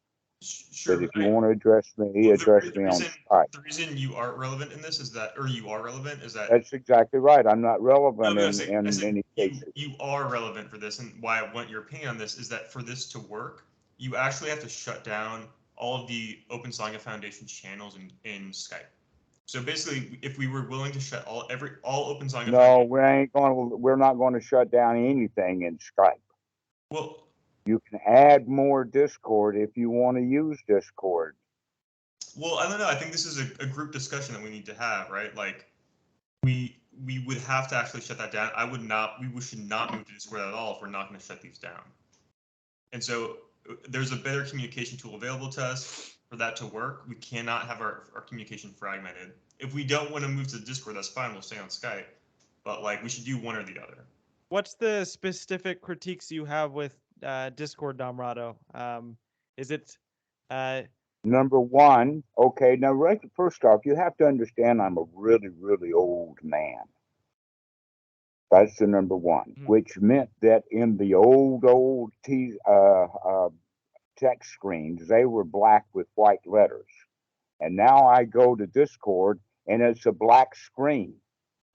Sure. But if you want to address me, address me on Skype. The reason you aren't relevant in this is that, or you are relevant, is that. That's exactly right. I'm not relevant in many cases. You are relevant for this, and why I want your opinion on this is that for this to work, you actually have to shut down all of the Open Sangha Foundation channels in Skype. So basically, if we were willing to shut all Open Sangha Foundation, we're not going to shut down anything in Skype. Well, you can add more Discord if you want to use Discord. Well, I don't know. I think this is a group discussion that we need to have, right? Like we would have to actually shut that down. We should not move to Discord at all if we're not going to shut these down. And so there's a better communication tool available to us for that to work. We cannot have our communication fragmented. If we don't want to move to Discord, that's fine. We'll stay on Skype. But like we should do one or the other. What's the specific critiques you have with Discord, Domrado? Is it number one? Okay, now first off, you have to understand I'm a really, really old man. That's the number one, which meant that in the old text screens, they were black with white letters. And now I go to Discord and it's a black screen,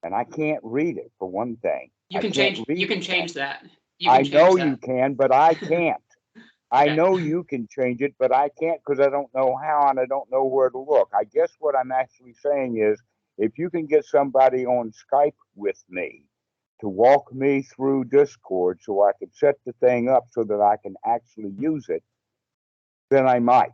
and I can't read it for one thing. You can change. You can change that. I know you can, but I can't. I Okay. know you can change it, but I can't because I don't know how and I don't know where to look. I guess what I'm actually saying is if you can get somebody on Skype with me to walk me through Discord so I can set the thing up so that I can actually use it, then I might.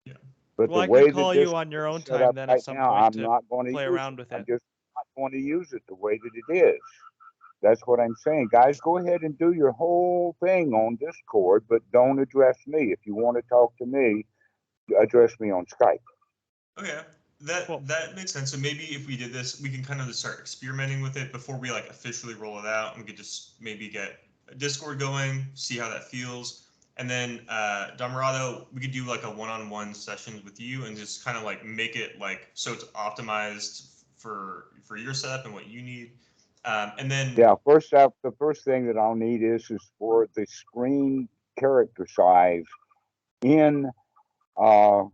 Yeah. But well, the I way can call that you on your own time then at some now, point I'm to not going to play use around with I'm it. just not going to use it the way that it is. That's what I'm saying. Guys, go ahead and do your whole thing on Discord, but don't address me. If you want to talk to me, address me on Skype. Okay, that makes sense. So maybe if we did this, we can kind of just start experimenting with it before we like officially roll it out. And we could just maybe get a Discord going, see how that feels. And then Damarado, we could do like a one-on-one session with you and just kind of like make it like so it's optimized for your setup and what you need. And then yeah, first up, the first thing that I'll need is for the screen character size in well,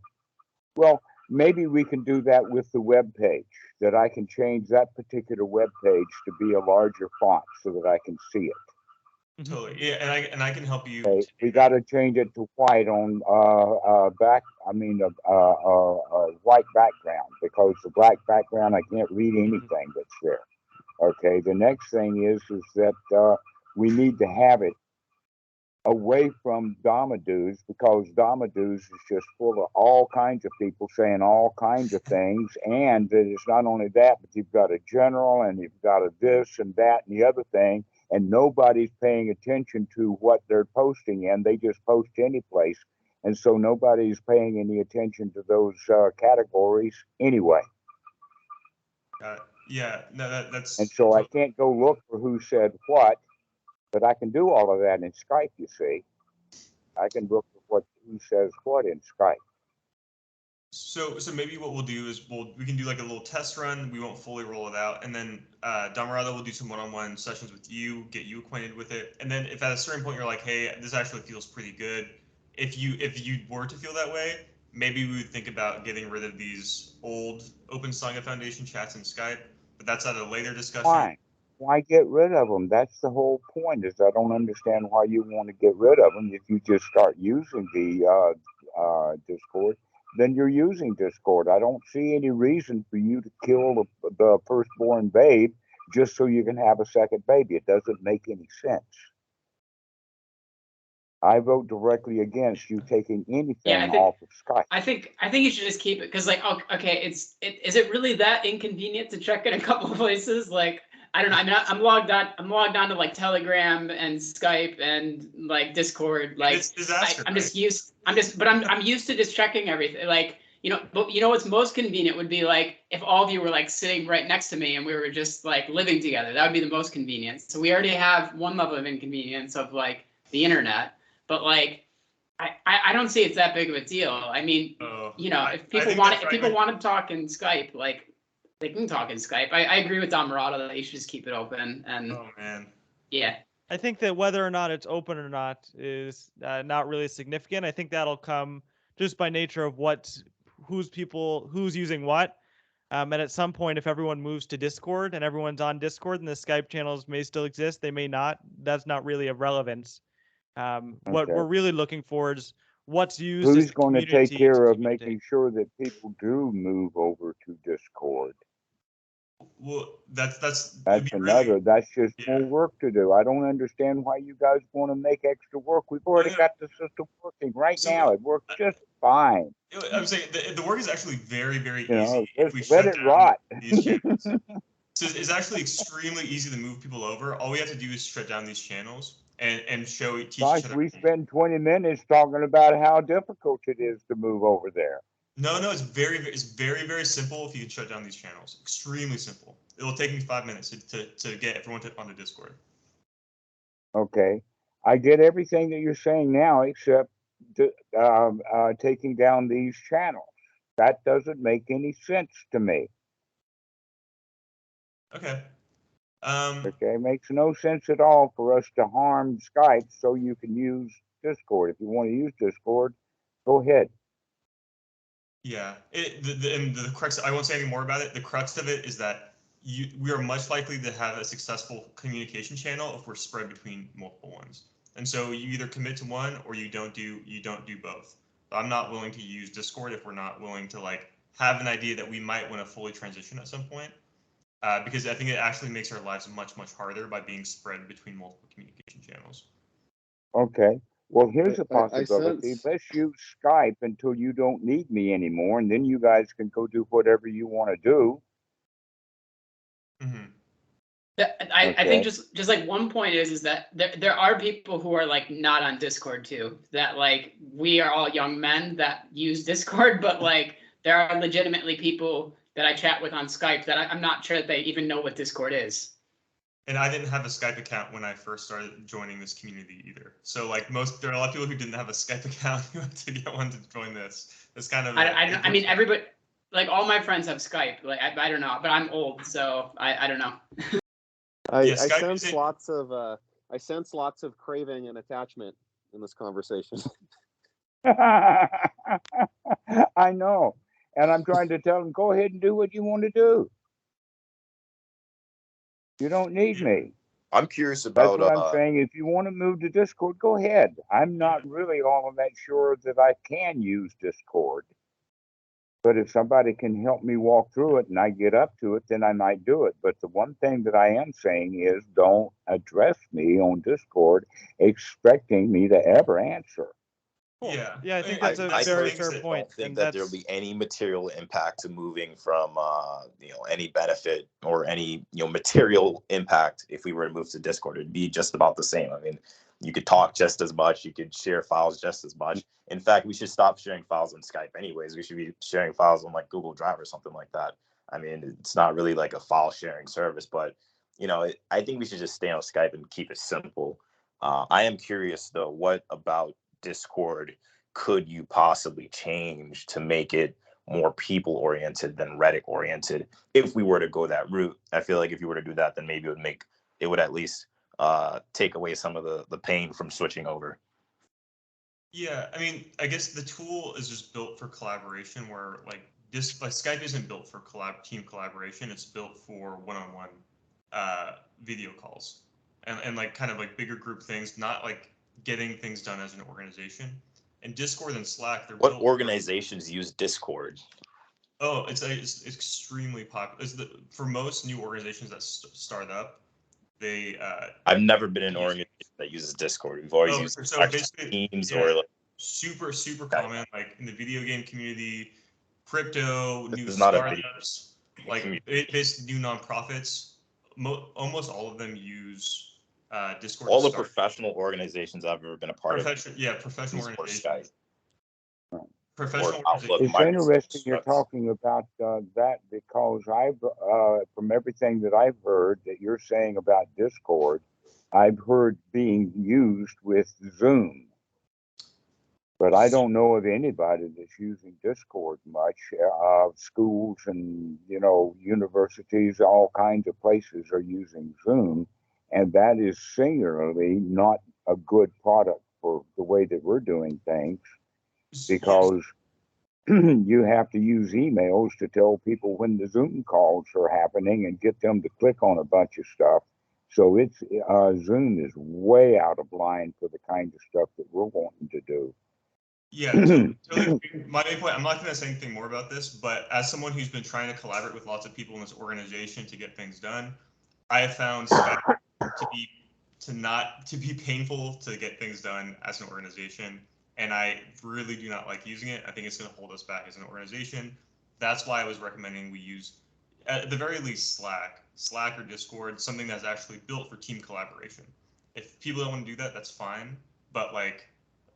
maybe we can do that with the web page, that I can change that particular web page to be a larger font so that I can see it. Totally, yeah, and I can help you. Okay, we got to change it to white on white background because the black background I can't read anything that's there. Okay, the next thing is that we need to have it away from Domadoos because Domadoos is just full of all kinds of people saying all kinds of things, and that it's not only that, but you've got a general and you've got a this and that and the other thing, and nobody's paying attention to what they're posting, and they just post any place, and so nobody's paying any attention to those categories anyway. Yeah, no, that's. And so I can't go look for who said what. But I can do all of that in Skype, you see. I can look for who says what in Skype. So maybe what we'll do is we can do like a little test run. We won't fully roll it out, and then Damarado will do some one-on-one sessions with you, get you acquainted with it, and then if at a certain point you're like, hey, this actually feels pretty good. If you were to feel that way, maybe we would think about getting rid of these old Open Sangha Foundation chats in Skype. But that's at a later discussion. Why get rid of them? That's the whole point. Is I don't understand why you want to get rid of them. If you just start using the Discord, then you're using Discord. I don't see any reason for you to kill the firstborn babe just so you can have a second baby. It doesn't make any sense. I vote directly against you taking anything off of Skype. I think you should just keep it because, like, okay, is it really that inconvenient to check in a couple of places? Like, I don't know. I mean, I'm logged on to like Telegram and Skype and like Discord. Like, it's disaster, I'm used to just checking everything. Like, but what's most convenient would be like if all of you were like sitting right next to me and we were just like living together. That would be the most convenient. So we already have one level of inconvenience of like the internet. But like, I don't see it's that big of a deal. I mean, if people want to talk in Skype, like they can talk in Skype. I agree with Damarado that you should just keep it open. And oh man, yeah. I think that whether or not it's open or not is not really significant. I think that'll come just by nature of who's using what. And at some point, if everyone moves to Discord and everyone's on Discord and the Skype channels may still exist, they may not. That's not really of relevance. What we're really looking for is what's used. Who's going to take care of making sure that people do move over to Discord? Well, that's another. That's just more work to do. I don't understand why you guys want to make extra work. We've already got the system working right now. It works just fine. I'm saying the work is actually very, very easy if we let it rot. These channels. So it's actually extremely easy to move people over. All we have to do is shut down these channels and teach each other. We spend 20 minutes talking about how difficult it is to move over there. No, it's very, very simple if you can shut down these channels. Extremely simple. It will take me 5 minutes to get everyone onto Discord. Okay. I get everything that you're saying now except taking down these channels. That doesn't make any sense to me. Okay. Okay, makes no sense at all for us to harm Skype so you can use Discord. If you want to use Discord, go ahead. Yeah, and the crux, I won't say any more about it. The crux of it is that we are much likely to have a successful communication channel if we're spread between multiple ones. And so you either commit to one or you don't do both. I'm not willing to use Discord if we're not willing to like have an idea that we might want to fully transition at some point, because I think it actually makes our lives much harder by being spread between multiple communication channels. Okay. Well, here's a I possibility. sense Let's use Skype until you don't need me anymore, and then you guys can go do whatever you want to do. Mm-hmm. I think just like one point is that there are people who are like not on Discord too. That like we are all young men that use Discord, but like there are legitimately people that I chat with on Skype that I'm not sure that they even know what Discord is. And I didn't have a Skype account when I first started joining this community either. So like there are a lot of people who didn't have a Skype account who had to get one to join this. It's kind of I mean everybody, like all my friends have Skype. Like I don't know, but I'm old, so I don't know. I sense lots of craving and attachment in this conversation. I know. And I'm trying to tell them, go ahead and do what you want to do. You don't need me. I'm curious about. That's what I'm saying. If you want to move to Discord, go ahead. I'm not really all of that sure that I can use Discord. But if somebody can help me walk through it and I get up to it, then I might do it. But the one thing that I am saying is don't address me on Discord expecting me to ever answer. Cool. Yeah. Yeah, I think that's a very fair point. I don't think And that there'll be any material impact to moving from any benefit or any material impact if we were to move to Discord. It'd be just about the same. I mean, you could talk just as much, you could share files just as much. In fact, we should stop sharing files on Skype anyways. We should be sharing files on like Google Drive or something like that. I mean, it's not really like a file sharing service, but I think we should just stay on Skype and keep it simple. I am curious though, what about Discord could you possibly change to make it more people oriented than Reddit oriented if we were to go that route? I feel like if you were to do that, then maybe it would at least take away some of the pain from switching over. Yeah, I mean, I guess the tool is just built for collaboration where like Skype isn't built for team collaboration. It's built for one-on-one video calls and like kind of like bigger group things, not like getting things done as an organization. And Discord and Slack, they're What built organizations use Discord? Oh, it's extremely popular. For most new organizations that start up, they I've never been in an organization that uses Discord. We've always used basically Teams or like super common, like in the video game community, crypto, new is not a startups, like basically new nonprofits. Almost all of them use Discord. All the professional organizations I've ever been a part of. Professional organizations. It's interesting you're talking about that because I've, from everything that I've heard that you're saying about Discord, I've heard being used with Zoom. But I don't know of anybody that's using Discord much. Schools and, universities, all kinds of places are using Zoom. And that is singularly not a good product for the way that we're doing things, because you have to use emails to tell people when the Zoom calls are happening and get them to click on a bunch of stuff. So it's Zoom is way out of line for the kind of stuff that we're wanting to do. Yeah, totally. My main point, I'm not going to say anything more about this, but as someone who's been trying to collaborate with lots of people in this organization to get things done, I have found Skype to be painful to get things done as an organization, and I really do not like using it. I think it's going to hold us back as an organization. That's why I was recommending we use, at the very least, Slack or Discord, something that's actually built for team collaboration. If people don't want to do that, that's fine, but like,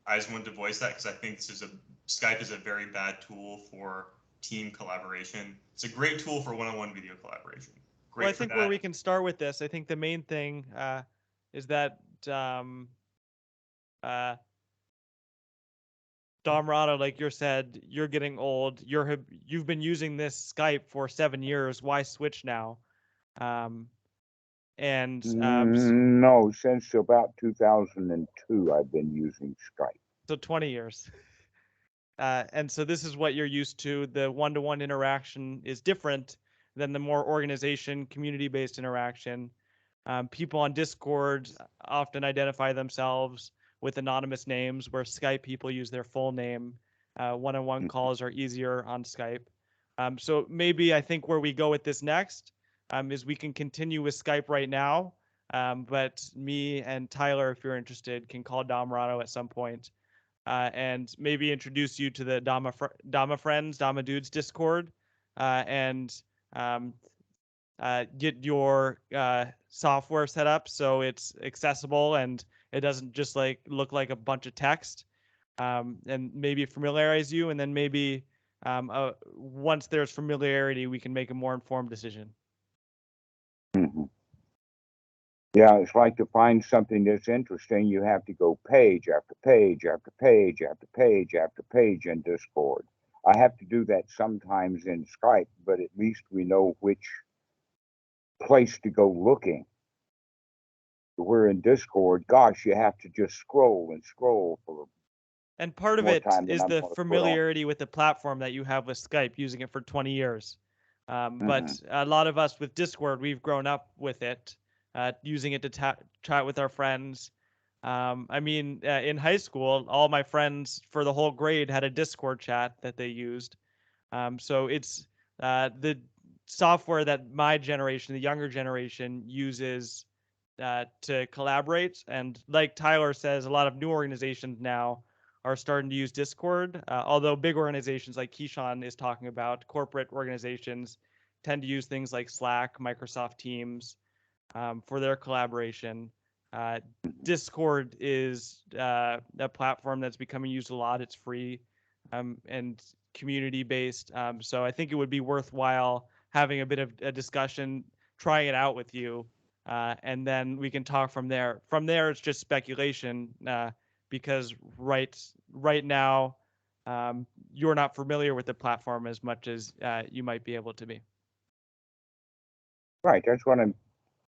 I just wanted to voice that because I think Skype is a very bad tool for team collaboration. It's a great tool for one-on-one video collaboration. Great. Well, I think where we can start with this, I think the main thing is that Dom Rado, like you said, you're getting old. You've been using this Skype for 7 years. Why switch now? No, since about 2002, I've been using Skype. So 20 years. and so this is what you're used to. The one-to-one interaction is different than the more organization, community-based interaction. People on Discord often identify themselves with anonymous names, where Skype people use their full name. One-on-one calls are easier on Skype. So maybe I think where we go with this next is we can continue with Skype right now, but me and Tyler, if you're interested, can call Domrado at some point and maybe introduce you to the Dama Friends, Dama Dudes Discord, and get your software set up so it's accessible and it doesn't just like look like a bunch of text, and maybe familiarize you, and then maybe once there's familiarity, we can make a more informed decision. Mhm. Yeah, it's like to find something that's interesting, you have to go page after page after page after page after page in Discord. I have to do that sometimes in Skype, but at least we know which place to go looking. We're in Discord, gosh, you have to just scroll and scroll for And part of more it time than is I'm the gonna put on. familiarity with the platform that you have with Skype, using it for 20 years. But a lot of us with Discord, we've grown up with it, using it to chat with our friends. I mean, in high school, all my friends for the whole grade had a Discord chat that they used. So it's the software that my generation, the younger generation, uses to collaborate. And like Tyler says, a lot of new organizations now are starting to use Discord. Although big organizations like Keyshawn is talking about, corporate organizations tend to use things like Slack, Microsoft Teams for their collaboration. Discord is a platform that's becoming used a lot. It's free and community based. So I think it would be worthwhile having a bit of a discussion, trying it out with you, and then we can talk from there. From there, it's just speculation because right now you're not familiar with the platform as much as you might be able to be. Right, that's what I'm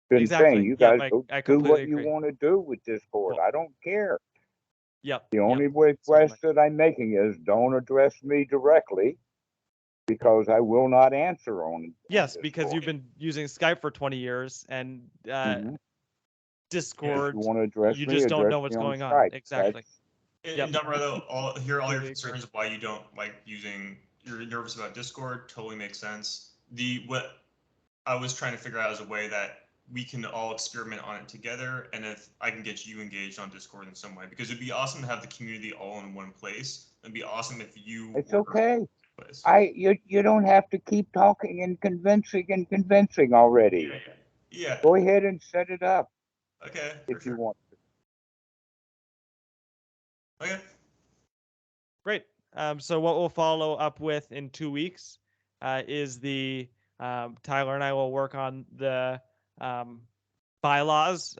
been Exactly. saying. You Yep, guys I go do completely what you agree. want to do with Discord. Cool. I don't care. Yep. The yep, only certainly. request that I'm making is don't address me directly, because I will not answer on Yes, Discord. because you've been using Skype for 20 years and Mhm. If Discord, you want to address you me, just don't address know me what's on going on. Skype. Exactly. And, Yep. and Domrado, all your Completely agree. concerns of why you don't like using, you're nervous about Discord, totally makes sense. What I was trying to figure out is a way that we can all experiment on it together, and if I can get you engaged on Discord in some way, because it'd be awesome to have the community all in one place. It'd be awesome if you It's were okay. in one place. You don't have to keep talking and convincing already. Yeah. Go ahead and set it up Okay. if you want. Okay. Great. So what we'll follow up with in 2 weeks is Tyler and I will work on the bylaws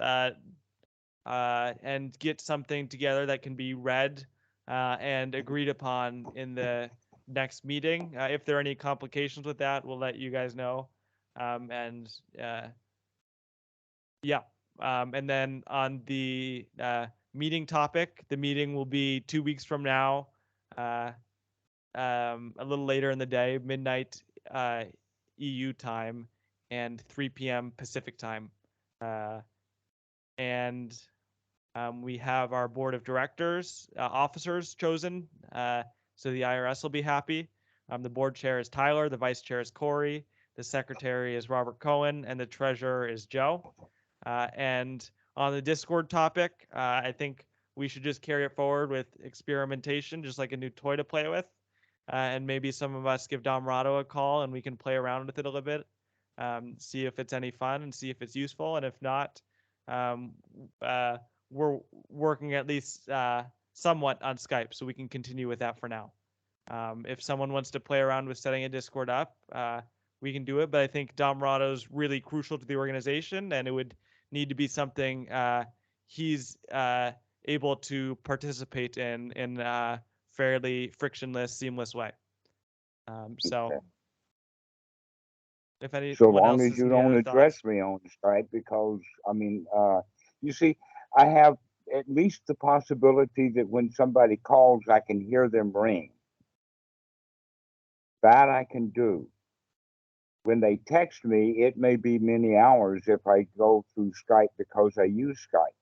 and get something together that can be read and agreed upon in the next meeting. If there are any complications with that, we'll let you guys know. Yeah. And then on the meeting topic, the meeting will be 2 weeks from now, a little later in the day, midnight EU time and 3 p.m. Pacific time. And we have our board of directors, officers chosen. So the IRS will be happy. The board chair is Tyler, the vice chair is Corey, the secretary is Robert Cohen, and the treasurer is Joe. And on the Discord topic, I think we should just carry it forward with experimentation, just like a new toy to play with. And maybe some of us give Domrado a call and we can play around with it a little bit, see if it's any fun and see if it's useful. And if not, we're working at least somewhat on Skype, so we can continue with that for now. If someone wants to play around with setting a Discord up, we can do it. But I think Domrado's really crucial to the organization, and it would need to be something he's able to participate in a fairly frictionless, seamless way. So, Okay. if anyone So long else as has you any don't other address thoughts, me on Skype, because I mean, you see, I have at least the possibility that when somebody calls, I can hear them ring. That I can do. When they text me, it may be many hours if I go through Skype because I use Skype.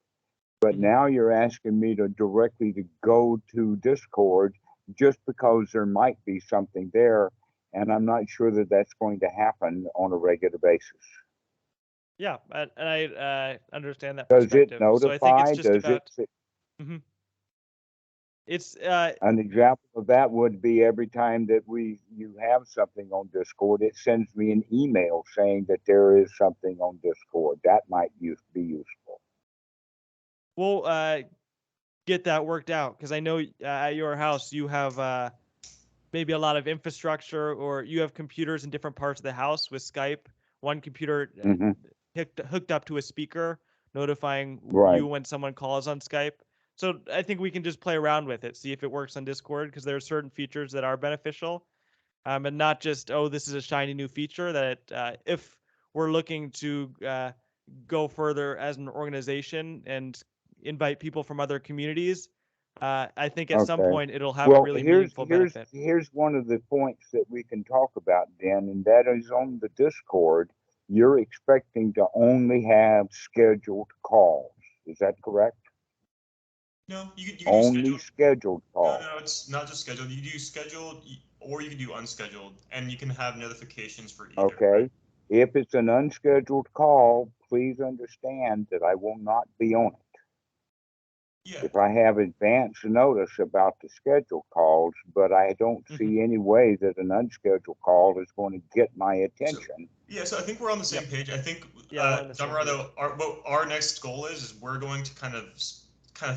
But now you're asking me to directly to go to Discord just because there might be something there, and I'm not sure that that's going to happen on a regular basis. Yeah, and I understand that Does perspective. it notify? So I think it's just Does about. it? It's An example of that would be every time that you have something on Discord, it sends me an email saying that there is something on Discord. That might be useful. we'll get that worked out because I know at your house you have maybe a lot of infrastructure, or you have computers in different parts of the house with Skype. One computer Hmm. hooked up to a speaker, notifying Right. you when someone calls on Skype. So I think we can just play around with it, see if it works on Discord, because there are certain features that are beneficial, and not just, oh, this is a shiny new feature. That if we're looking to go further as an organization and invite people from other communities, I think at some Okay. point it'll have a Well, really meaningful benefit. here's one of the points that we can talk about, Dan, and that is on the Discord. You're expecting to only have scheduled calls. Is that correct? No, you can do Only scheduled. scheduled calls. No, it's not just scheduled. You do scheduled, or you can do unscheduled, and you can have notifications for either. Okay. Right? If it's an unscheduled call, please understand that I will not be on it. Yeah. If I have advance notice about the scheduled calls, but I don't see any way that an unscheduled call is going to get my attention. So I think we're on the same page. I think, Yeah, we're on the same Damarado, our next goal is we're going to kind of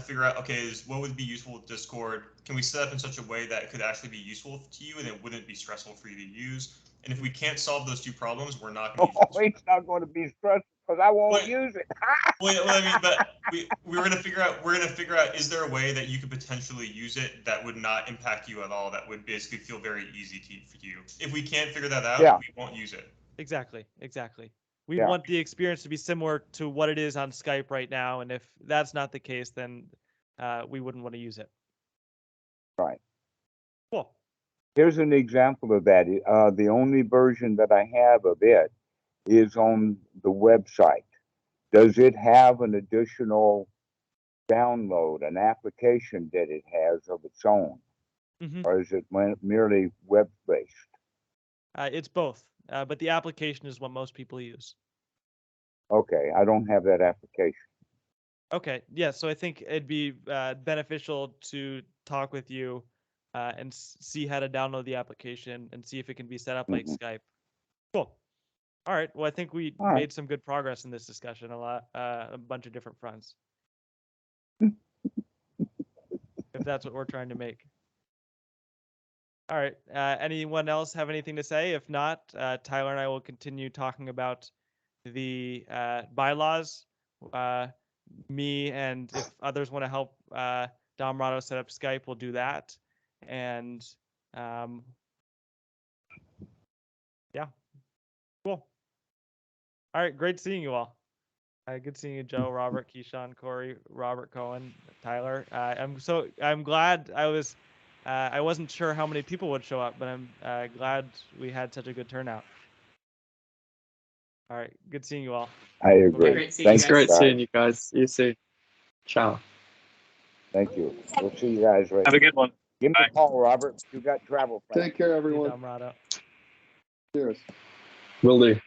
figure out, okay, what would be useful with Discord? Can we set up in such a way that it could actually be useful to you and it wouldn't be stressful for you to use? And if we can't solve those two problems, we're not going to use Discord. It's not going to be stressful because I won't use it. Well, I mean, but we're gonna figure out, is there a way that you could potentially use it that would not impact you at all, that would basically feel very easy for you? If we can't figure that out, Yeah. we won't use it. Exactly. We Yeah. want the experience to be similar to what it is on Skype right now, and if that's not the case, then we wouldn't want to use it. Right. Cool. Here's an example of that. The only version that I have of it is on the website. Does it have an additional download, an application that it has of its own? Or is it merely web-based? It's both, but the application is what most people use. Okay, I don't have that application. Okay, yeah, so I think it'd be beneficial to talk with you and see how to download the application and see if it can be set up like Skype. Cool. All right. Well, I think we made some good progress in this discussion. A bunch of different fronts. If that's what we're trying to make. All right. Anyone else have anything to say? If not, Tyler and I will continue talking about the bylaws. Me and if others want to help Damarado set up Skype, we'll do that. And yeah, cool. All right, great seeing you all. Good seeing you, Joe, Robert, Keyshawn, Corey, Robert, Cohen, Tyler. I'm glad I wasn't sure how many people would show up, but I'm glad we had such a good turnout. All right, good seeing you all. I agree. Great seeing you It's guys. great seeing you guys. You soon. Ciao. Thank you. We'll see you guys later. Have a good one. Give me a call, Robert. You got travel plans. Take care, everyone. See you, Damarado. Cheers. Will do.